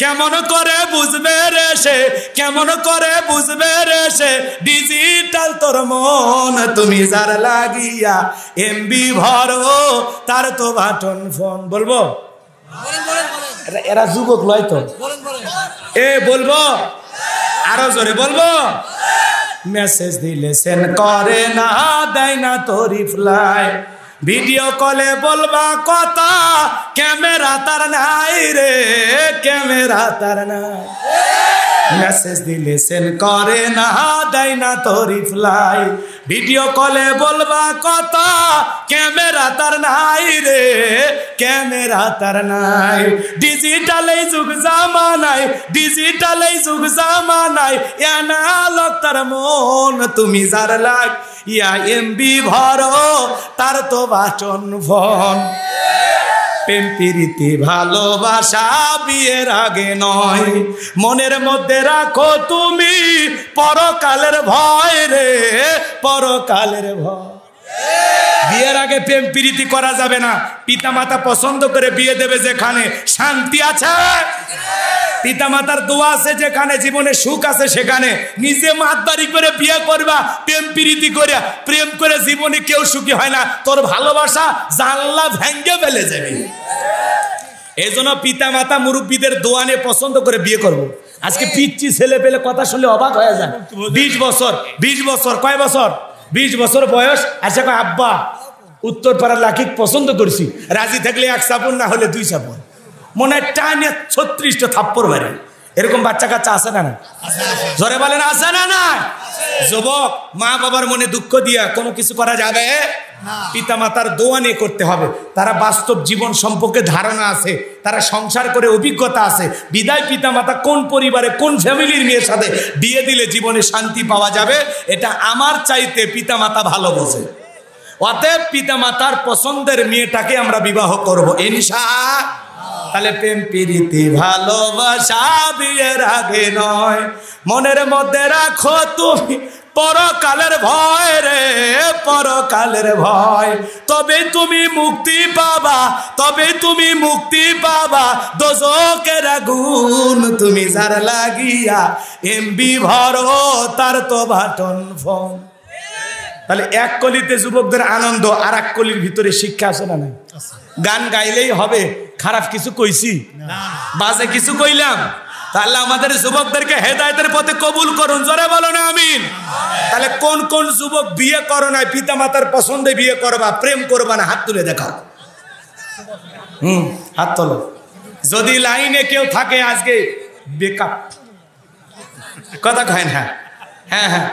কেমন করে বুঝবে রে সে, কেমন করে বুঝবে রে সে, ডিজিটাল তোর মন। তুমি যার লাগিয়া এমবি ভরো, তার তো বাটন ফোন। বলবো? এরা যুবক লয় তো, বলবো আরো জোরে বলবো? মেসেজ দিলে সেন্ড করে না, দেয় না তো রিপ্লাই। ভিডিও কলে বলবা কথা, ক্যামেরা তার নাই রে, ক্যামেরা তার নাই। মেসেজ দিলে সেন্ড করে না, দেয় না তো রিপ্লাই। ভিডিও কলে বলবা কথা, ক্যামেরা তার নাই রে, ক্যামেরা তার নাই। ডিজিটালে যুগ জামানায়, ডিজিটালে যুগ জামানায়, অ্যানালগ তার মন। তুমি যার লাগ ইয়া এমবি ভরো, তার তো বাটন ফোন। প্রেম প্রীতি ভালোবাসা বিয়ের আগে নয়, মনের মধ্যে রাখো তুমি পরকালের ভয় রে, পরকালের ভয়। বিয়ের আগে প্রেম প্রীতি করা যাবে না। পিতা মাতা পছন্দ করে বিয়ে দেবে যেখানে শান্তি আছে, পিতা মাতার দোয়া আছে যেখানে, জীবনে সুখ আছে সেখানে। নিজে মাতবাড়ি করে বিয়ে করবা, প্রেম প্রীতি করে, প্রেম করে জীবনে কেউ সুখী হয় না। তোর ভালোবাসা জানলা ভেঙ্গে ফেলে যাবে। এই জন্য পিতা মাতা মুরব্বীদের দোয়া নিয়ে পছন্দ করে বিয়ে করবো। আজকে পিচ্ছি ছেলে পেলে কথা শুনলে অবাক হয়ে যায়। 20 বছর, 20 বছর, কয় বছর? 20 বছর বয়স। আচ্ছা কয় আব্বা উত্তর পাড়ার লাখিক পছন্দ করছি, রাজি থাকলে 1 চাপন, না হলে 2 চাপন। মনে হয় টাইনে 36টা থাপ্পড় মারে। এরকম বাচ্চা কাচ্চা আছে না? জোরে বলেন আছে না? না যুবক, মা বাবার মনে দুঃখ দিয়া কোনো কিছু করা যাবে? পিতা মাতার দোয়া নিয়ে করতে হবে। তারা বাস্তব জীবন সম্পর্কে ধারণা আছে, তারা সংসার করে অভিজ্ঞতা আছে। বিদায় পিতা মাতা কোন পরিবারে কোন ফ্যামিলির মেয়ের সাথে বিয়ে দিলে জীবনে শান্তি পাওয়া যাবে, এটা আমার চাইতে পিতা মাতা ভালো বোঝে। অতএব পিতা মাতার পছন্দের মেয়েটাকে আমরা বিবাহ করব ইনশাআল্লাহ। তাহলে প্রেম প্রীতি ভালোবাসা বিয়ের আগে নয়, মনের মধ্যে রাখো তুমি পরকালের ভয় রে, পরকালের ভয়। তবে তুমি মুক্তি পাবা, তবে তুমি মুক্তি পাবা দোজকের আগুন তুমি যার লাগিয়া এমবি ভরো তার তো বাটন ফোন। তাহলে এক কলিতে যুবকদের আনন্দ, আর এক কলির ভিতরে শিক্ষা আছে না নাই? গান গাইলেই হবে? খারাপ কিছু কইছি? বাজে কিছু কইলাম? তাহলে আমাদের যুবকদেরকে হেদায়েতের পথে কবুল করুন, জোরে বলো না আমিন। তাহলে কোন কোন যুবক বিয়ে করো না, পিতা মাতার পছন্দে বিয়ে করবা, প্রেম করবা না, হাত তুলে দেখাও। হাত তোলো। যদি লাইনে কেউ থাকে আজকে বেকআপ কথা কয় না? হ্যাঁ হ্যাঁ,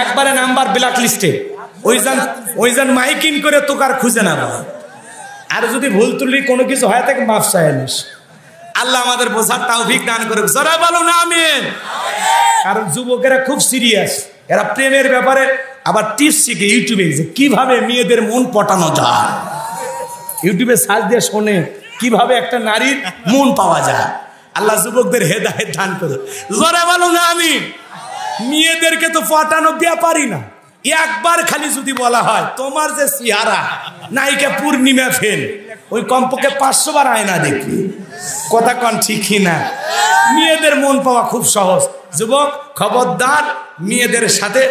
একবারে নাম্বার ব্ল্যাক লিস্টে। ওইজন মাইকিং করে তোকার খুঁজে না। আর যদি ভুল তুললি কোনো কিছু হয় থাকে মাফ চাইনিস। আল্লাহ আমাদের বোঝার তৌফিক দান করুক, জোরে বলো না আমিন। কারণ যুবকেরা খুব সিরিয়াস, এরা প্রেমের ব্যাপারে আবার টিপস শিখে ইউটিউবে যে কিভাবে মেয়েদের মন পটানো যায়। ইউটিউবে সার্চ দিয়ে শোনে কিভাবে একটা নারীর মন পাওয়া যায়। আল্লাহ যুবকদের হেদায়েত দান করুক, জোরে বলো না আমিন। মেয়েদেরকে তো পটানো ব্যাপারই না, একবার খালি যদি বলা হয় তোমার যে চেহারা নায়িকা পূর্ণিমা ফেল, ওই কমপক্ষে 500 বার আয়না দেখবি। কথা কন ঠিক না? মেয়েদের মন পাওয়া খুব সহজ। যুবক খবরদার, মেয়েদের সাথে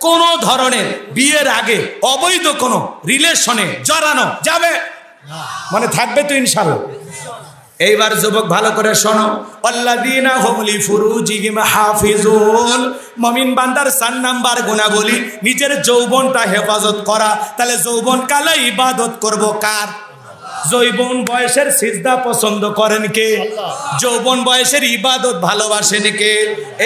কোন ধরনের বিয়ের আগে অবৈধ কোনো রিলেশনে জড়ানো যাবে মানে থাকবে তো ইনশাআল্লাহ। এইবার যুবক ভালো করে শোনো, আল্লাযীনা হুম লিফুরুজিহিম হাফিজুন। মুমিন বান্দার 4 নাম্বার গুণাবলী নিজের যৌবনটা হেফাজত করা। তাহলে যৌবন কালে ইবাদত করব কার? যৌবন বয়সের সিজদা পছন্দ করেন কে? যৌবন বয়সের ইবাদত ভালোবাসেন কে?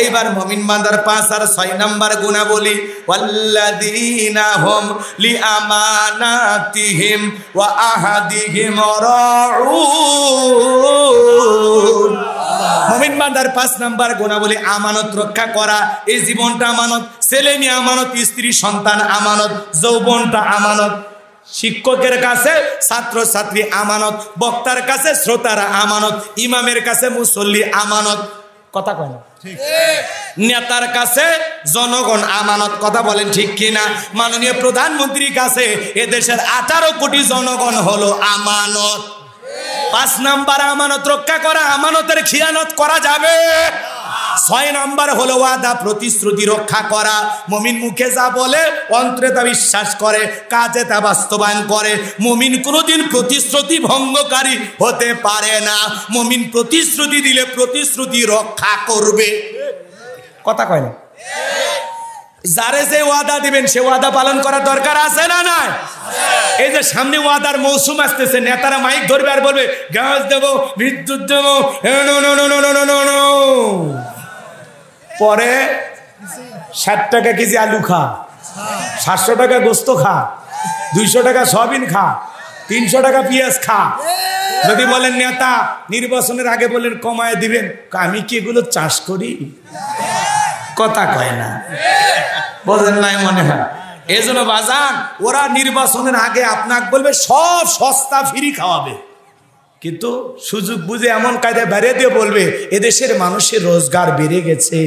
এইবার মুমিন বান্দার 5 আর 6 নাম্বার গুণাবলী, ওয়াল্লাযীনা হুম লিআমানাতিহিম ওয়া আহাদিহিম রাউন। মুমিন বান্দার 5 নাম্বার গুণাবলী আমানত রক্ষা করা। এই জীবনটা আমানত, ছেলে মেয়ে আমানত, স্ত্রী সন্তান আমানত, যৌবনটা আমানত। শিক্ষকের কাছে ছাত্র ছাত্রী আমানত, বক্তার কাছে শ্রোতারা আমানত, ইমামের কাছে মুসল্লি আমানত। কথা কয় না? নেতার কাছে জনগণ আমানত। কথা বলেন ঠিক কিনা? মাননীয় প্রধানমন্ত্রীর কাছে এদেশের 18 কোটি জনগণ হলো আমানত। 5 নাম্বার আমানত রক্ষা করা, আমানতের খিয়ানত করা যাবে। 6 নাম্বার হলো ওয়াদা প্রতিশ্রুতি রক্ষা করা। মুমিন মুখে যা বলে অন্তরে তা বিশ্বাস করে, কাজে তা বাস্তবায়ন করে। মুমিন কোনোদিন প্রতিশ্রুতি ভঙ্গকারী হতে পারে না। মুমিন প্রতিশ্রুতি দিলে প্রতিশ্রুতি রক্ষা করবে। কথা কয় না? যারে যে ওয়াদা দিবেন সে ওয়াদা পালন করার দরকার আছে না নাই? এই যে সামনে ওয়াদার মৌসুম আসতেছে, নেতারা মাইক ধরবে আর বলবে গ্যাস দেবো, বিদ্যুৎ দেবো, পরে 60 টাকা কেজি আলু খা, 700 টাকা গোস্ত খা, 200 টাকা সয়াবিন খা, 300 টাকা পেঁয়াজ খা। যদি বলেন নেতা নির্বাচনের আগে বলেন কমায় দিবেন, আমি কি এগুলো চাষ করি? কথা কয় না, বোঝেন নাই মনে হয়। এই জন্য বাজান, ওরা নির্বাচনের আগে আপনাকে বলবে সব সস্তা ফ্রি খাওয়াবে, কিন্তু সুযোগ বুঝে এমন কায়দায় বেড়ে দিয়ে বলবে এদেশের মানুষের রোজগার বেড়ে গেছে,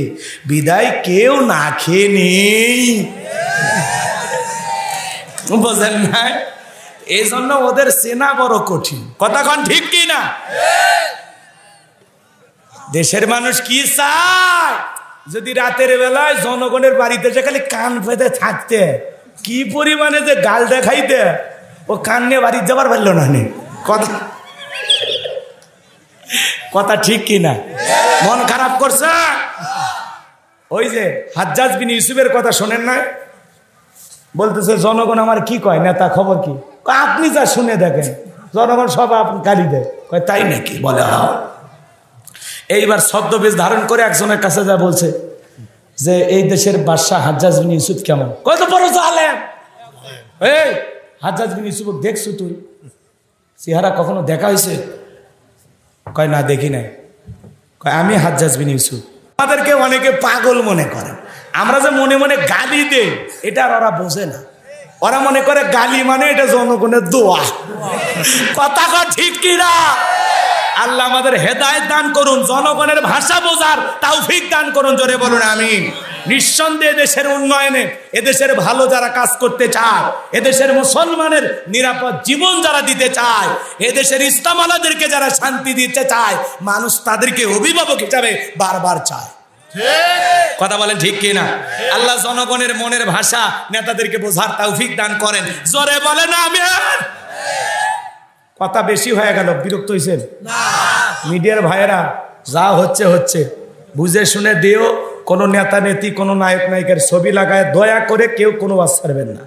বিদায় কেউ না খেয়ে নেই। বোঝেন না? এই জন্য ওদের চেনা বড় কঠিন। কথা কন ঠিক কি না? দেশের মানুষ কি চায়? যদি রাতের বেলায় জনগণের বাড়িতে যে খালি কান পেতে থাকতে, কি পরিমাণে যে গাল দেখাইতে, ও কান নিয়ে বাড়ি যাবার পারলো না। কথা কথা ঠিক কিনা? মন খারাপ করছে। ওই যে হাজ্জাজ বিন ইউসুফের কথা শোনেন না? বলতেছে জনগণ আমার কি কয়, নেতা খবর কি? আপনি যা শুনে দেখেন, জনগণ সব আপনি গালি দেয়। কয় তাই নাকি? বলে হ্যাঁ। এইবার ছদ্মবেশ ধারণ করে একজনের কাছে যা বলছে যে এই দেশের বাদশাহ হাজ্জাজ বিন ইউসুফ কেমন? কত বড় জালেম! এই হাজ্জাজ বিন ইউসুফ দেখছো তুই? চেহারা কখনো দেখা হয়েছে? কয় না, দেখি নাই। কয় আমি হাজ্জাজ বিন ইউসুফ। আমাদেরকে অনেকে পাগল মনে করে, আমরা যে মনে মনে গালি দেই এটা আর ওরা বোঝে না। ওরা মনে করে গালি মানে এটা জনগণের দোয়া। কথা ঠিক কিনা? আল্লাহ আমাদের হেদায়েত দান করুন, জনগণের ভাষা বোঝার তৌফিক দান করুন। জোরে বলুন আমিন। নিঃসন্দেহে দেশের উন্নয়নে, এদেশের ভালো যারা কাজ করতে চায়, এদেশের মুসলমানের নিরাপদ জীবন যারা দিতে চায়, এদেশের ইসলামওয়ালাদেরকে যারা শান্তি দিতে চায়, মানুষ তাদেরকে অভিভাবক হিসাবে বারবার চায়। কথা বলেন ঠিক কিনা? আল্লাহ জনগণের মনের ভাষা নেতাদেরকে বোঝার তৌফিক দান করেন। জোরে বলেন আমিন। কথা বেশি হয়ে গেল, বিরক্ত হয়েছেন? মিডিয়ার ভাইয়েরা যা হচ্ছে হচ্ছে, বুঝে শুনে দিও। কোনো নেতা নেত্রী, কোনো নায়ক নায়িকার ছবি লাগায় দয়া করে কেউ কোনো ওয়াজ ছাড়বেন না,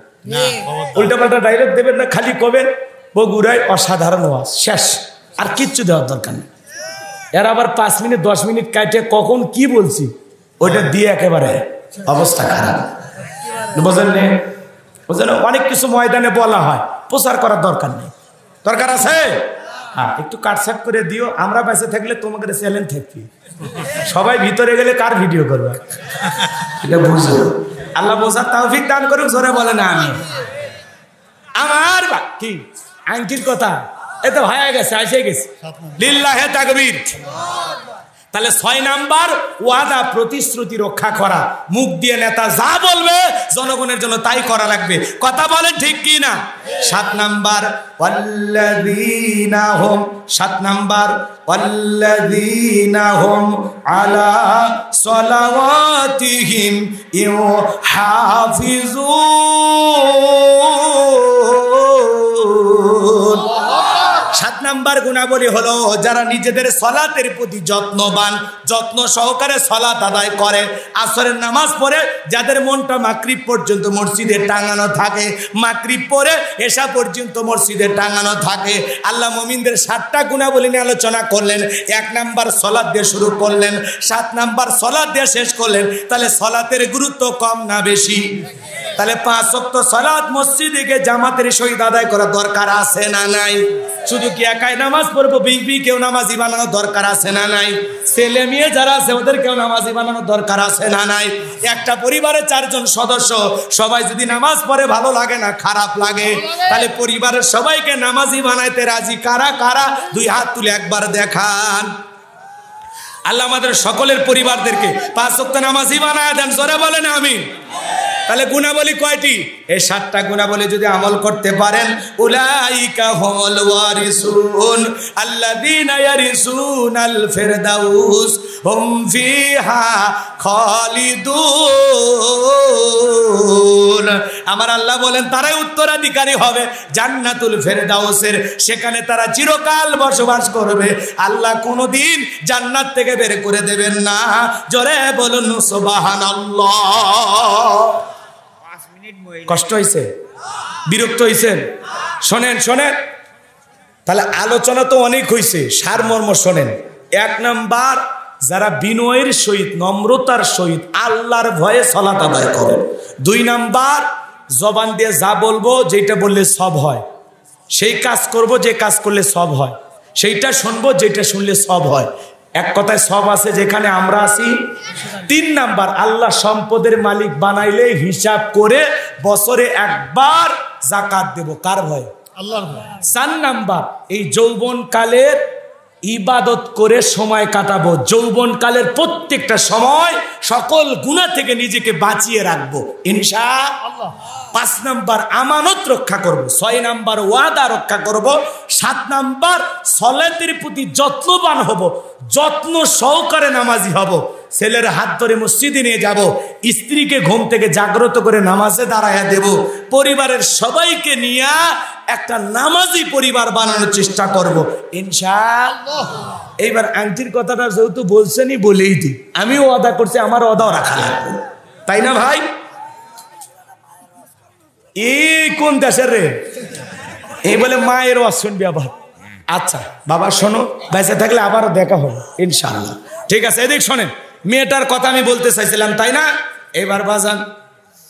উল্টাপাল্টা ডাইরেক্ট দেবেন না। খালি কবেন বগুড়ায় অসাধারণ ওয়াজ, শেষ। আর কিচ্ছু দেওয়ার দরকার নেই। এর আবার 5 মিনিট 10 মিনিট কাটে কখন কি বলছি ওইটা দিয়ে একেবারে অবস্থা খারাপ। বুঝলেন? বুঝলেন? অনেক কিছু ময়দানে বলা হয়, প্রচার করার দরকার নেই। দরকার আছে? হ্যাঁ, একটু কাটছাট করে দিও। আমরা বেঁচে থাকলে তোমাদের চ্যালেঞ্জ থাকবে, সবাই ভিতরে গেলে কার ভিডিও করবে এটা বুঝো। আল্লাহ বোঝার তৌফিক দান করুক। জোরে বলে না আমি আমার কি আংটির কথা এত হয়ে গেছে, এসে গেছে। লিল্লাহে তাকবীর। তাহলে 6 নাম্বার ওয়াদা, প্রতিশ্রুতি রক্ষা করা। মুখ দিয়ে নেতা যা বলবে জনগণের জন্য তাই করা লাগবে। কথা বলেন ঠিক কি না? 7 নাম্বার ওয়াল্লাযীনা হুম, 7 নাম্বার ওয়াল্লাযীনা হুম আলা সালাওয়াতিহিম ইউহাফিজুন। 7 নাম্বার গুণাবলী হলো যারা নিজেদের সালাতের প্রতি যত্নবান, যত্ন সহকারে সালাত আদায় করে। আসরের নামাজ পড়ে যাদের মনটা মাগরিব পর্যন্ত মসজিদে টাঙানো থাকে, মাগরিব পড়ে এশা পর্যন্ত মসজিদে টাঙানো থাকে। আল্লাহ মুমিনদের 7টা গুণাবলী নিয়ে আলোচনা করলেন। 1 নাম্বার সালাত দিয়ে শুরু করলেন, 7 নাম্বার সালাত দিয়ে শেষ করলেন। তাহলে সালাতের গুরুত্ব কম না বেশি? তাহলে 5 ওয়াক্ত সালাত মসজিদে গিয়ে জামাতের সহিত আদায় করা দরকার আছে না নাই? শুধু কি একাই নামাজ পড়বো বিবি কেউ নামাজি বানানো দরকার আছে না নাই? ছেলে মেয়ে যারা আছে ওদের কেউ নামাজি বানানো দরকার আছে না নাই? একটা পরিবারের 4 জন সদস্য সবাই যদি নামাজ পড়ে ভালো লাগে না খারাপ লাগে? তাহলে পরিবারের সবাইকে নামাজি বানাইতে রাজি কারা কারা? 2 হাত তুলে একবার দেখান। আল্লাহ আমাদের সকলের পরিবারদেরকে 5 ওয়াক্ত নামাজি বানায় দেন। জোরে বলেন আমিন। তাহলে গুণাবলী কয়টি? এই 7টা গুণাবলী যদি আমল করতে পারেন, উলাইকা হুমুল ওয়ারিসুন আল্লাযীনা ইয়ারিসুনাল ফিরদাউস হুম ফিহা খালিদুন। আমার আল্লাহ বলেন তারাই উত্তরাধিকারী হবে জান্নাতুল ফিরদাউসের, সেখানে তারা চিরকাল বসবাস করবে। আল্লাহ কোনোদিন জান্নাত থেকে বের করে দেবেন না। জোরে বলুন সুবহানাল্লাহ। কষ্ট হয়েছে? বিরক্ত হয়েছেন? শোনেন শোনেন, তাহলে আলোচনা তো অনেক হয়েছে, সারমর্ম শোনেন। 1 নাম্বার যারা বিনয়ের সহিত নম্রতার সহিত আল্লাহর ভয়ে সালাত আদায় করেন। 2 নাম্বার জবান দিয়ে যা বলবো যেটা বললে সব হয়, সেই কাজ করব যে কাজ করলে সব হয়, সেইটা শুনবো যেটা শুনলে সব হয়। এক কথায় সব আছে যেখানে আমরা আছি। 3 নাম্বার আল্লাহ সম্পদের মালিক বানাইলে হিসাব করে বছরে একবার যাকাত দেব। কার ভয়? আল্লাহর ভয়। 4 নাম্বার এই যৌবনকালের ইবাদত করে সময় কাটাবো। যৌবনকালের প্রত্যেকটা সময় সকল গুনাহ থেকে নিজেকে বাঁচিয়ে রাখবো ইনশাআল্লাহ। 5 নাম্বার আমানত রক্ষা করব। 6 নাম্বার ওয়াদা রক্ষা করব। 7 নাম্বার সালাতের প্রতি যত্নবান হব, যত্ন সহকারে নামাজি হব। ছেলের হাত ধরে মসজিদে নিয়ে যাব, স্ত্রীকে ঘুম থেকে জাগ্রত করে নামাজে দাঁড়ায়া দেব। পরিবারের সবাইকে নিয়ে একটা নামাজি পরিবার বানানোর চেষ্টা করব ইনশাআল্লাহ। এইবার আংটির কথাটা যেহেতু বলছেনই বলেই দিই, আমিও ওয়াদা করছি আমার ওয়াদাও রাখা লাগবে, তাই না ভাই? এই কোন দেশের রে? এই বলে মায়ের ওয়াজ শুনবি আবার আচ্ছা বাবা শোনো, বেঁচে থাকলে আবারও দেখা হবে ইনশাআল্লাহ। ঠিক আছে, এদিক শোনেন, মেয়েটার কথা আমি বলতে চাইছিলাম তাই না? এবার বাজান,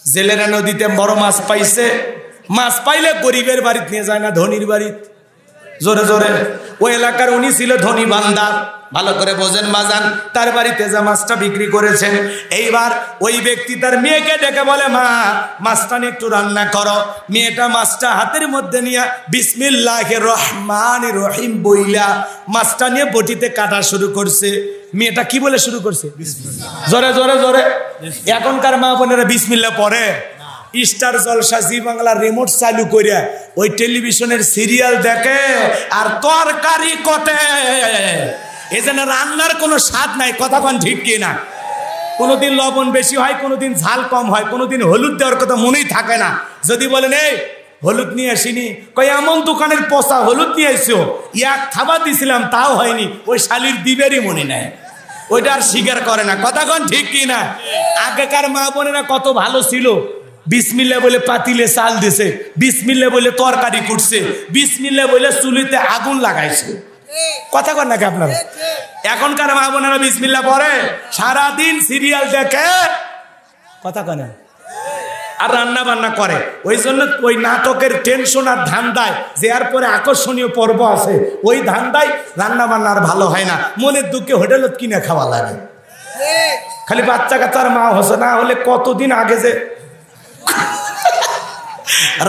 জেলেরা নদীতে বড় মাছ পাইছে, মাছ পাইলে গরিবের বাড়িতে নিয়ে যায় না ধনির বাড়িতে। জোরে জোরে, ওই এলাকার উনি ছিল ধনী বান্দা, ভালো করে বোঝেন বাজান, তার বাড়িতে যা মাছটা বিক্রি করেছেন। এইবার ওই ব্যক্তি তার মেয়েকে ডেকে বলে, মা মাছটা নিয়ে একটু রান্না করো। মেয়েটা মাছটা হাতের মধ্যে নিয়ে বিসমিল্লাহির রহমানির রহিম বইলা মাছটা নিয়ে বটিতে কাটা শুরু করছে। মেয়েটা কি বলে শুরু করছে? জোরে জোরে জোরে। এখনকার মা বোনেরা বিসমিল্লাহ পড়ে? স্টার জলসা জি বাংলার রিমোট চালু করে ওই টেলিভিশনের সিরিয়াল দেখে আর তরকারি কটে। এজন্য রান্নার কোনো স্বাদ নাই, কথা কোন ঠিক কি না? কোনোদিন লবণ বেশি হয়, কোনোদিন ঝাল কম হয়, কোনোদিন হলুদ দেওয়ার কথা মনেই থাকে না। যদি বলেন এই হলুদ নিয়ে আসিনি, কই এমন দোকানের পচা হলুদ নিয়ে আসছো, এক খাবার দিছিলাম তাও হয়নি, ওই শালির দিবেরই মনে নেয়, ওইটা আর স্বীকার করে না। কথা কোন ঠিক কি না? আগেকার মা বোনেরা কত ভালো ছিল, বিসমিল্লাহ বলে পাতিলে চাল দিছে, বিসমিল্লাহ বলে তরকারি কুটছে, বিসমিল্লাহ বলে চুলিতে আগুন লাগাইছে। কথা কন নাকি আপনারা? এখনকার মা বোনেরা বিসমিল্লাহ পড়ে, সারাদিন সিরিয়াল দেখে, কথা কন, আর রান্না বান্না করে। ওই জন্য ওই নাটকের টেনশন আর ধান্দায়, যে আর পরে আকর্ষণীয় পর্ব আছে, ওই ধান্দায় রান্না বান্না আর ভালো হয় না। মনের দুঃখে হোটেলত কিনে খাওয়া লাগে। খালি বাচ্চা কাচ্চার মা হচ্ছে না হলে কতদিন আগে যে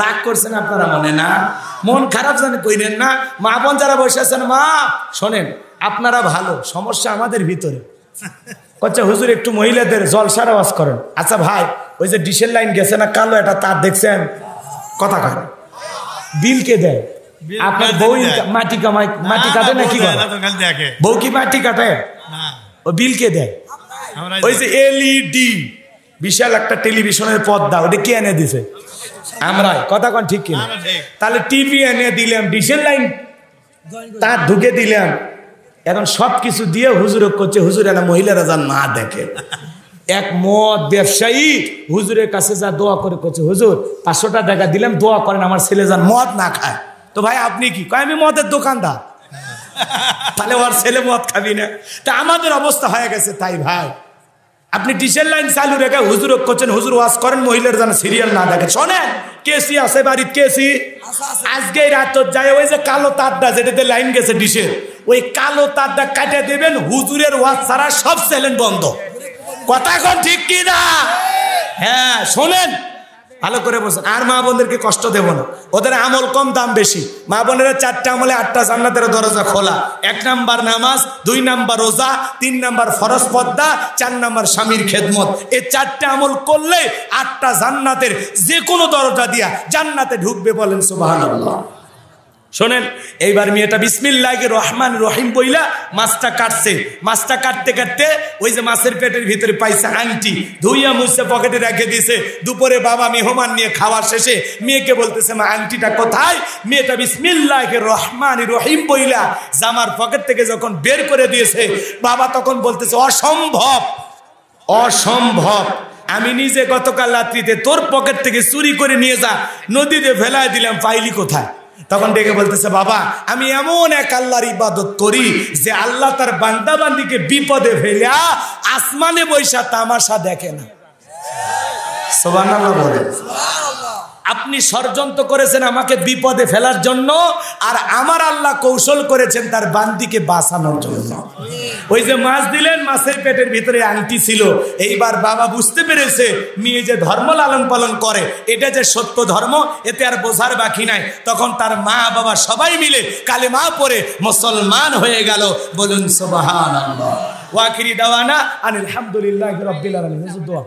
রাগ করছেন আপনারা, মনে না? মন খারাপ জানে কইরেন না। মা বোন যারা বসে আছেন, মা শোনেন, আপনারা ভালো, সমস্যা আমাদের ভিতরে। আচ্ছা হুজুর একটু মহিলাদের জলসার আওয়াজ করেন। আচ্ছা ভাই, ওই যে ডিশের লাইন গেছে না কালো, এটা তার দেখছেন? কথা কয় বিল কে দেয়? আপনার বউ মাটি কামাই, মাটি কাটে না কি করে? বউ কি মাটি কাটে? ও বিল কে দেয়? ওই যে এলইডি বিশাল একটা টেলিভিশনের পর্দা, ওটা কে এনে দিছে? আমরাই। কথা কন ঠিক কিনা? তাহলে টিভি এনে দিলাম, ডিশের লাইন তার ঢুকে দিলাম, এখন সবকিছু দিয়ে হুজুর করছে। হুজুর এরা মহিলারা যা না দেখে। এক মদ ব্যবসায়ী হুজুরের কাছে যা দোয়া করে করছে, হুজুর 500 টাকা দিলাম, দোয়া করেন আমার ছেলে যান মদ না খায়। তো ভাই আপনি কি কয়? আমি মদের দোকানদার। তাহলে ওর ছেলে মদ খাবি না? তা আমাদের অবস্থা হয়ে গেছে তাই ভাই। আপনি ডিশের লাইন চালু রেখে হুজুর করছেন, হুজুর ওয়াজ করেন, মহিলার যেন সিরিয়াল না দেখে। শোনেন, কেসি আছে বাড়ির, কেসি আজকে রাত যায়, ওই যে কালো তারটা যেটাতে লাইন গেছে ডিশের, ওই কালো তারটা কাটে দেবেন, হুজুরের ওয়াজ ছাড়া সব চ্যানেল বন্ধ। কথা এখন ঠিক কি না? হ্যাঁ শোনেন, ভালো করে বলছেন। আর মা বোনদেরকে কষ্ট দেব না, ওদের আমল কম দাম বেশি। মা বোনেরা 4টা আমলে 8টা জান্নাতের দরজা খোলা। 1 নাম্বার নামাজ, 2 নাম্বার রোজা, 3 নাম্বার ফরজ পর্দা, 4 নাম্বার স্বামীর খেদমত। এই 4টা আমল করলে 8টা জান্নাতের যে কোনো দরজা দিয়া জান্নাতে ঢুকবে। বলেন সুবহানাল্লাহ। শোনেন, এইবার মেয়েটা বিসমিল্লাহির রহমানির রহিম বইলা মাছটা কাটছে। মাছটা কাটতে কাটতে ওই যে মাছের পেটের ভিতরে পাইছে আংটি, ধুইয়া মুছে পকেটে রেখে দিয়েছে। দুপুরে বাবা মেহমান নিয়ে খাওয়ার শেষে মেয়েকে বলতেছে, মা আংটিটা কোথায়? মেয়েটা বিসমিল্লাহির রহমানির রহিম বইলা জামার পকেট থেকে যখন বের করে দিয়েছে, বাবা তখন বলতেছে, অসম্ভব, অসম্ভব, আমি নিজে গতকাল রাত্রিতে তোর পকেট থেকে চুরি করে নিয়ে যা নদীতে ফেলায় দিলাম, পাইলি কোথায়? তখন ডেকে বলতেছে, বাবা আমি এমন এক আল্লাহর ইবাদত করি যে আল্লাহ তার বান্দা বান্দিকে বিপদে ফেলা আসমানে বৈশা তামাশা দেখে না। সুবহানাল্লাহ বলে। আপনি ষড়যন্ত্র করেছেন আমাকে বিপদে ফেলার জন্য, আর আমার আল্লাহ কৌশল করেছেন তার বান্দিকে বাঁচানোর জন্য। ওই যে মাছ দিলেন, মাছের পেটের ভিতরে আংটি ছিল। এইবার বাবা বুঝতে পেরেছে মেয়ে যে ধর্ম লালন পালন করে এটা যে সত্য ধর্ম, এতে আর বোঝার বাকি নাই। তখন তার মা বাবা সবাই মিলে কালেমা পড়ে মুসলমান হয়ে গেল। বলুন সুবহানাল্লাহ। ওয়া আখিরি দাওয়ানা আনিল হামদুলিল্লাহি রাব্বিল আলামিন। দোয়া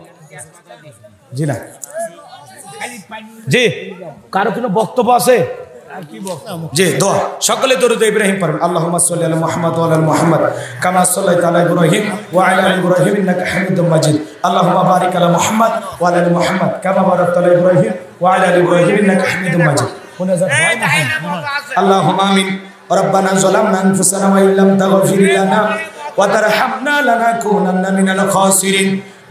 জি না জি, কারো কোনো বক্তব্য আছে? জি দোয়া সকলে দরুদ ইব্রাহিম পড়েন। আল্লাহুম্মা সাল্লি আলা মুহাম্মাদ ওয়া আলা মুহাম্মাদ কামা সাল্লাইতা আলা ইব্রাহিম ওয়া আলা আলি ইব্রাহিম ইন্নাকা হামিদুম মাজিদ। আল্লাহুম্মা বারিক আলা মুহাম্মাদ ওয়া আলা আলি মুহাম্মাদ কামা বারাকতা আলা ইব্রাহিম ওয়া আলা আলি ইব্রাহিম ইন্নাকা হামিদুম মাজিদ। আল্লাহুম্মা আমিন। রব্বানা যালামনা আনফুসানা ওয়া ইল্লাম তাগফির লানা ওয়া তারহামনা লানাকুনান্না মিনাল খাসিরিন।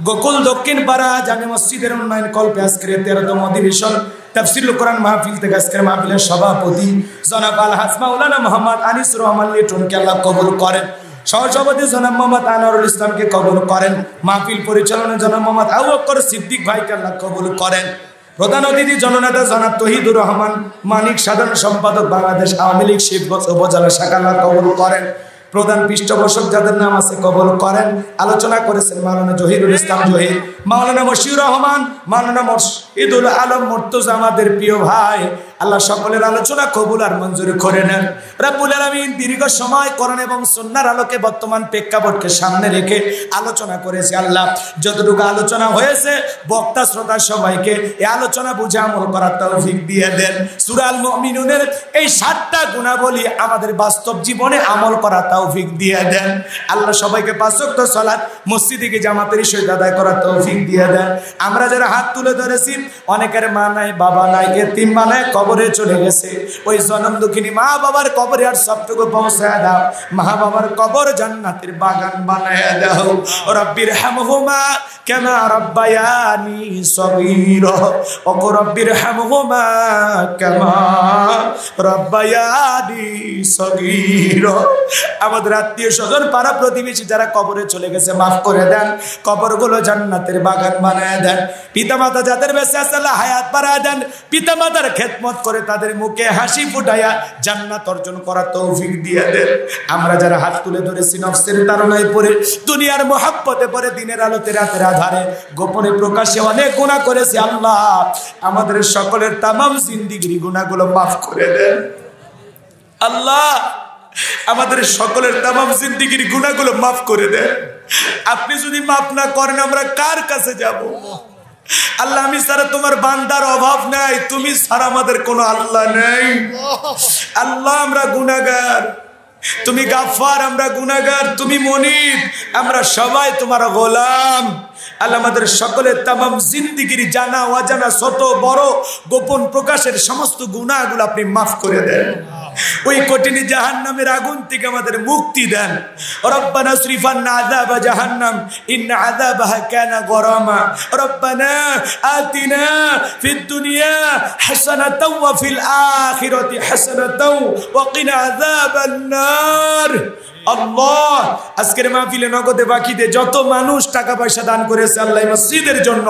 গোকুল দক্ষিণ পাড়া জামে মসজিদের উন্নয়ন কল্পে আজকের 13তম অধিবেশন তাফসীরুল কোরআন মাহফিল থেকে আজকের মাহফিলের সভাপতি জনাব আলহাজ মাওলানা মোহাম্মদ আনিসুর রহমান লিটনকে আল্লাহ কবুল করেন। সহসভাপতি জনাব মোহাম্মদ আনোয়ারুল ইসলামকে কবুল করেন। মাহফিল পরিচালনা জনাব মোহাম্মদ আবু বকর সিদ্দিক ভাইকে আল্লাহ কবুল করেন। প্রধান অতিথি জননেতা জনাব তহিদুর রহমান মানিক, সাধারণ সম্পাদক বাংলাদেশ আওয়ামী লীগ শিবগঞ্জ উপজেলা শাখা, আল্লাহ কবুল করেন। প্রধান পৃষ্ঠপোষক যাদের নাম আছে কবুল করেন। আলোচনা করেছেন মাওলানা জহিরুল ইসলাম জহির, মাওলানা মশিউর রহমান, মাওলানা মুর্শিদুল আলম মুর্তজা, আমাদের প্রিয় ভাই। আল্লাহ সকলের আলোচনা কবুল আর মঞ্জুর করে নেন। রব্বুল আলামিন দীর্ঘ সময় কোরআন এবং সুন্নাহর আলোকে বর্তমান প্রেক্ষাপটকে সামনে রেখে আলোচনা করেছে। আল্লাহ যতটুকু আলোচনা হয়েছে বক্তা শ্রোতা সবাইকে এই আলোচনা বুঝে আমল করার তৌফিক দিয়ে দেন। সূরা আল মুমিনুনের এই 7টা গুণাবলী আমাদের বাস্তব জীবনে আমল করার তৌফিক দিয়ে দেন। আল্লাহ সবাইকে 5 ওয়াক্ত সালাত মসজিদে গিয়ে জামাতের সহিত আদায় করার তৌফিক দিয়ে দেন। আমরা যারা হাত তুলে ধরেছি, অনেকের মা নাই, বাবা নাই, এতিম মা নাই, কবরে চলে গেছে। ওই জনম দুঃখিনী মা বাবার কবরে আর সবটুকু পৌঁছায় দাও। মা বাবার কবর জান্নাতের বাগান বানায় দাও। রব্বির হামহুমা কামা রাব্বায়ানি সগীরা, ও রব্বির হামহুমা কামা রাব্বায়ানি সগীরা। আমাদের আত্মীয় স্বজন পাড়া প্রতিবেশী যারা কবরে চলে গেছে মাফ করে দেন, কবরগুলো জান্নাতের বাগান বানায় দেন। পিতামাতা যাদের বেঁচে আছে আল্লাহ হায়াত বাড়ায় দেন। পিতামাতার খেদমত করে তাদের মুখে হাসি ফুটাইয়া জান্নাত অর্জন করার তৌফিক দিয়ে দেন। আমরা যারা হাত তুলে ধরেছি নফসের তাড়নায় পড়ে, দুনিয়ার মহব্বতে পড়ে, দিনের আলোতে রাতের আধারে গোপনে প্রকাশ্যে অনেক গুনাহ করেছি। আল্লাহ আমাদের সকলের তামাম জিন্দেগির গুনাহগুলো মাফ করে দেন। আল্লাহ আমাদের সকলের তামাম জিন্দেগির গুনাহগুলো মাফ করে দেন। আপনি যদি মাফ না করেন আমরা কার কাছে যাব? আল্লাহ আমি ছাড়া তোমার বান্দার অভাব নাই, তুমি ছাড়া আমাদের কোনো আল্লাহ নেই। আল্লাহ আমরা গুনাহগার, তুমি গাফফার, আমরা গুনাহগার, তুমি মুনিব, আমরা সবাই তোমার গোলাম। আল্লাহ আমাদের সকলের তামাম জিন্দেগির জানা অজানা ছোট বড় গোপন প্রকাশের সমস্ত গুনাহগুলো আপনি মাফ করে দেন। ওই কঠিন জাহান্নামের আগুন থেকে আমাদের মুক্তি দেন। রব্বানা সরিফান্না আযাবা জাহান্নাম ইন্না আযাবাহা কানা গরামা। রব্বানা আতিনা ফিদ দুনিয়া হাসানাতাও ওয়া ফিল আখিরাতি হাসানাতাও ওয়া কিনা আযাবান নার। আল্লাহ আজকের মাহফিলে নগদে বাকিতে যত মানুষ টাকা পয়সা দান করেছে আল্লাহ মসজিদের জন্য,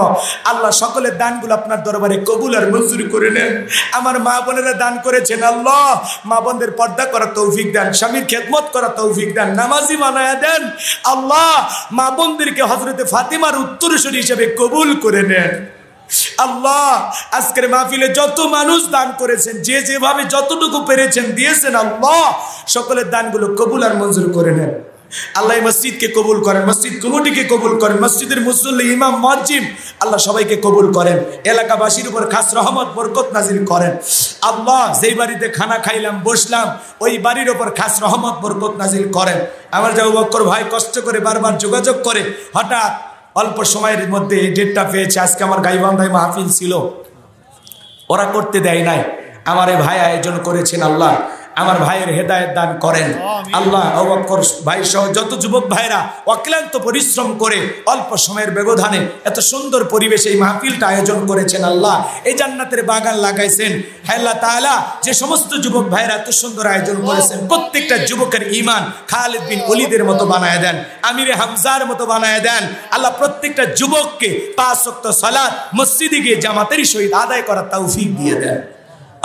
আল্লাহ সকলের দানগুলো আপনার দরবারে কবুল আর মঞ্জুর করে নেন। আমার মা বোনেরা দান করেছেন, আল্লাহ মা বোনদের পর্দা করার তৌফিক দেন, স্বামীর খেদমত করার তৌফিক দেন, নামাজি বানায়া দেন। আল্লাহ মা বোনদেরকে হযরতে ফাতিমার উত্তরসূরি হিসেবে কবুল করে নেন। আল্লাহ আজকের মাহফিলে যত মানুষ দান করেছেন, যে যেভাবে যতটুকু পেরেছেন দিয়েছেন, আল্লাহ সকলের দানগুলো কবুল আর মঞ্জুর করে নেন। আল্লাহ মসজিদকে কবুল করেন, মসজিদ কমিটিকে কবুল করেন, মসজিদের মুসল্লি ইমাম মুয়াজ্জিন আল্লাহ সবাইকে কবুল করেন। এলাকাবাসীর উপর খাস রহমত বরকত নাজিল করেন। আল্লাহ যেই বাড়িতে খানা খাইলাম বসলাম ওই বাড়ির উপর খাস রহমত বরকত নাজিল করেন। আমার আবু বকর ভাই কষ্ট করে বারবার যোগাযোগ করে হঠাৎ অল্প সময়ের মধ্যে এই ডেটটা পেয়েছে। আজকে আমার গাইবান্ধায় মাহফিল ছিল, ওরা করতে দেয় নাই, আমার এই ভাই আয়োজন করেছেন। আল্লাহ আমার ভাইয়ের হেদায়েত দান করেন। আল্লাহ আবু বকর ভাই সহ যত যুবক ভাইরা অক্লান্ত পরিশ্রম করে অল্প সময়ের ব্যবধানে এত সুন্দর পরিবেশে এই মাহফিলটা আয়োজন করেছেন। আল্লাহ এই জান্নাতের বাগান লাগাইছেন। আল্লাহ তাআলা যে সমস্ত যুবক ভাইরা এত সুন্দর আয়োজন করেছেন প্রত্যেকটা যুবকের ঈমান খালিদ বিন ওলীদের মতো বানায় দেন, আমিরে হামজার মতো বানায় দেন। আল্লাহ প্রত্যেকটা যুবককে 5 ওয়াক্ত সালাত মসজিদে গিয়ে জামাতের সহিত আদায় করার তৌফিক দিয়ে দেন।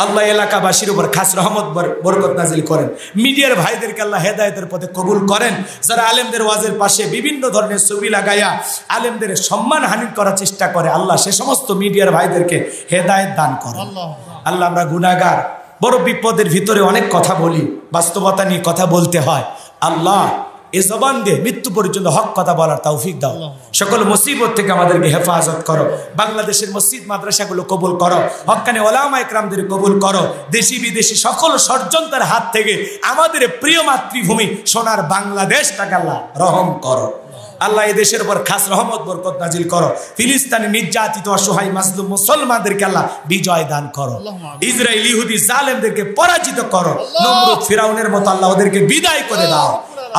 আল্লাহ এলাকাবাসীর উপর খাস রহমত বরকত নাজিল করেন। মিডিয়ার ভাইদেরকে আল্লাহ হেদায়েতের পথে কবুল করেন। যারা আলেমদের ওয়াজের পাশে বিভিন্ন ধরনের ছবি লাগাইয়া আলেমদের সম্মানহানি করার চেষ্টা করে, আল্লাহ সে সমস্ত মিডিয়ার ভাইদেরকে হেদায়েত দান করেন। আল্লাহ আমরা গুনাহগার, বড় বিপদের ভিতরে অনেক কথা বলি, বাস্তবতা নিয়ে কথা বলতে হয়। আল্লাহ এ জবান দিয়ে মৃত্যু পর্যন্ত হক কথা বলার তৌফিক দাও। সকল মুসিবত থেকে আমাদেরকে হেফাজত করো। বাংলাদেশের মসজিদ মাদ্রাসাগুলো কবুল করো, হক্কানি ওলামা ইকরামদের কবুল করো। দেশি বিদেশি সকল ষড়যন্ত্রের হাত থেকে আমাদের প্রিয় মাতৃভূমি সোনার বাংলাদেশটাকে আল্লাহ রহম করো। আল্লাহ এই দেশের উপর খাস রহমত বরকত নাজিল করো। ফিলিস্তিনে নির্যাতিত অসহায় মাজলুম মুসলমানদেরকে আল্লাহ বিজয় দান করো। ইসরায়েল ইহুদি জালেমদেরকে পরাজিত করো। নমরুদ ফিরাউনের মতো আল্লাহ ওদেরকে বিদায় করে দাও।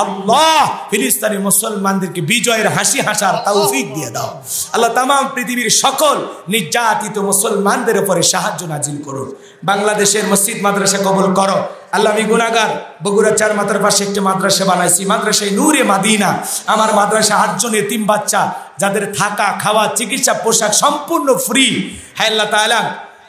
আল্লাহ ফিলিস্তিনি মুসলমানদেরকে বিজয়ের হাসি হাসার তৌফিক দিয়ে দাও আল্লাহ। তাম পৃথিবীর সকল নির্যাতিত মুসলমানদের উপরে সাহায্য নাজিল করুন। বাংলাদেশের মসজিদ মাদ্রাসা কবুল করো আল্লাহ। আমি গুনাহগার, বগুড়া 4 মাথার পাশে একটা মাদ্রাসা বানাইছি, মাদ্রাসায় নূরে মাদিনা। আমার মাদ্রাসা 8 জন এতিম বাচ্চা, যাদের থাকা খাওয়া চিকিৎসা পোশাক সম্পূর্ণ ফ্রি। হ্যাঁ আল্লাহ তাআলা,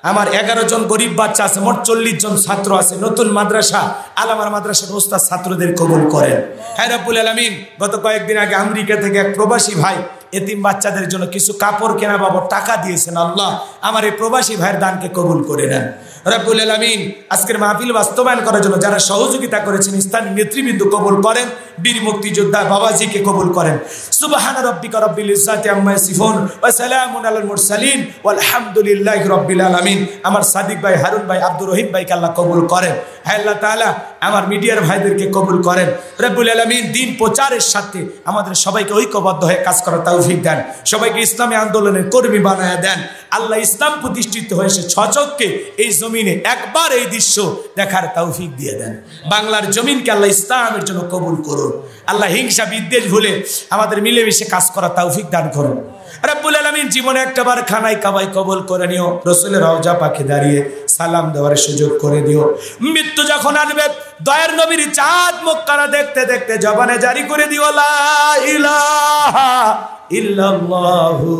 আমার 11 জন গরিব বাচ্চা আছে, মোট 40 জন ছাত্র আছে। নতুন মাদ্রাসা, আলামার মাদ্রাসার ওস্তাদ ছাত্রদের কবুল করেন। হ্যাঁ রব্বুল আলামিন, গত কয়েকদিন আগে আমেরিকা থেকে এক প্রবাসী ভাই এতিম বাচ্চাদের জন্য কিছু কাপড় কেনা বাবদ টাকা দিয়েছেন। আল্লাহ আমার এই প্রবাসী ভাইয়ের দানকে কবুল করে নেন রব্বুল আলামিন। আজকের মাহফিল বাস্তবায়ন করার জন্য যারা সহযোগিতা করেছেন স্থানীয় নেতৃবৃন্দ কবুল করেন, বীর মুক্তিযোদ্ধা বাবাজিকে কবুল করেন। সুবহান রাব্বিকা রাব্বিল ইজ্জাতি আম্মা ইয়াসিফুন ওয়া সালামুন আলাল মুরসালিন ওয়ালহামদুলিল্লাহি রাব্বিল আলামিন। আমার সাদিক ভাই, হারুন ভাই, আব্দুর রহিম ভাইকে আল্লাহ কবুল করেন। হ্যাঁ আল্লাহ তাআলা আমার মিডিয়ার ভাইদেরকে কবুল করেন রব্বুল আলামিন। দিন প্রচারের সাথে আমাদের সবাইকে ঐক্যবদ্ধ হয়ে কাজ করার তৌফিক দেন, সবাইকে ইসলামী আন্দোলনের কর্মী বানায়া দেন আল্লাহ। ইসলাম প্রতিষ্ঠিত হয়েছে ছচককে এই জমিনে একবার এই দৃশ্য দেখার তৌফিক দিয়ে দেন। বাংলার জমিনকে আল্লাহ ইসলামের জন্য কবুল করুন আল্লাহ। হিংসা বিদ্বেষ ভুলে আমাদের মিলেমিশে কাজ করার তৌফিক দান করুন রব্বুল আলামিন। জীবনে একটাবার খানায় কাবায় কবুল করে নিও, রসুলের রওজা পাকে দাঁড়িয়ে সালাম দেওয়ার সুযোগ করে দিও। মৃত্যু যখন আসবে দয়ার নবীর চাঁদ মুখখানা দেখতে দেখতে জবানে জারি করে দিও লা ইলাহা ইল্লাল্লাহু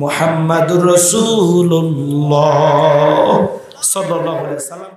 মুহাম্মাদুর রাসূলুল্লাহ সাল্লাল্লাহু আলাইহি ওয়াসাল্লাম।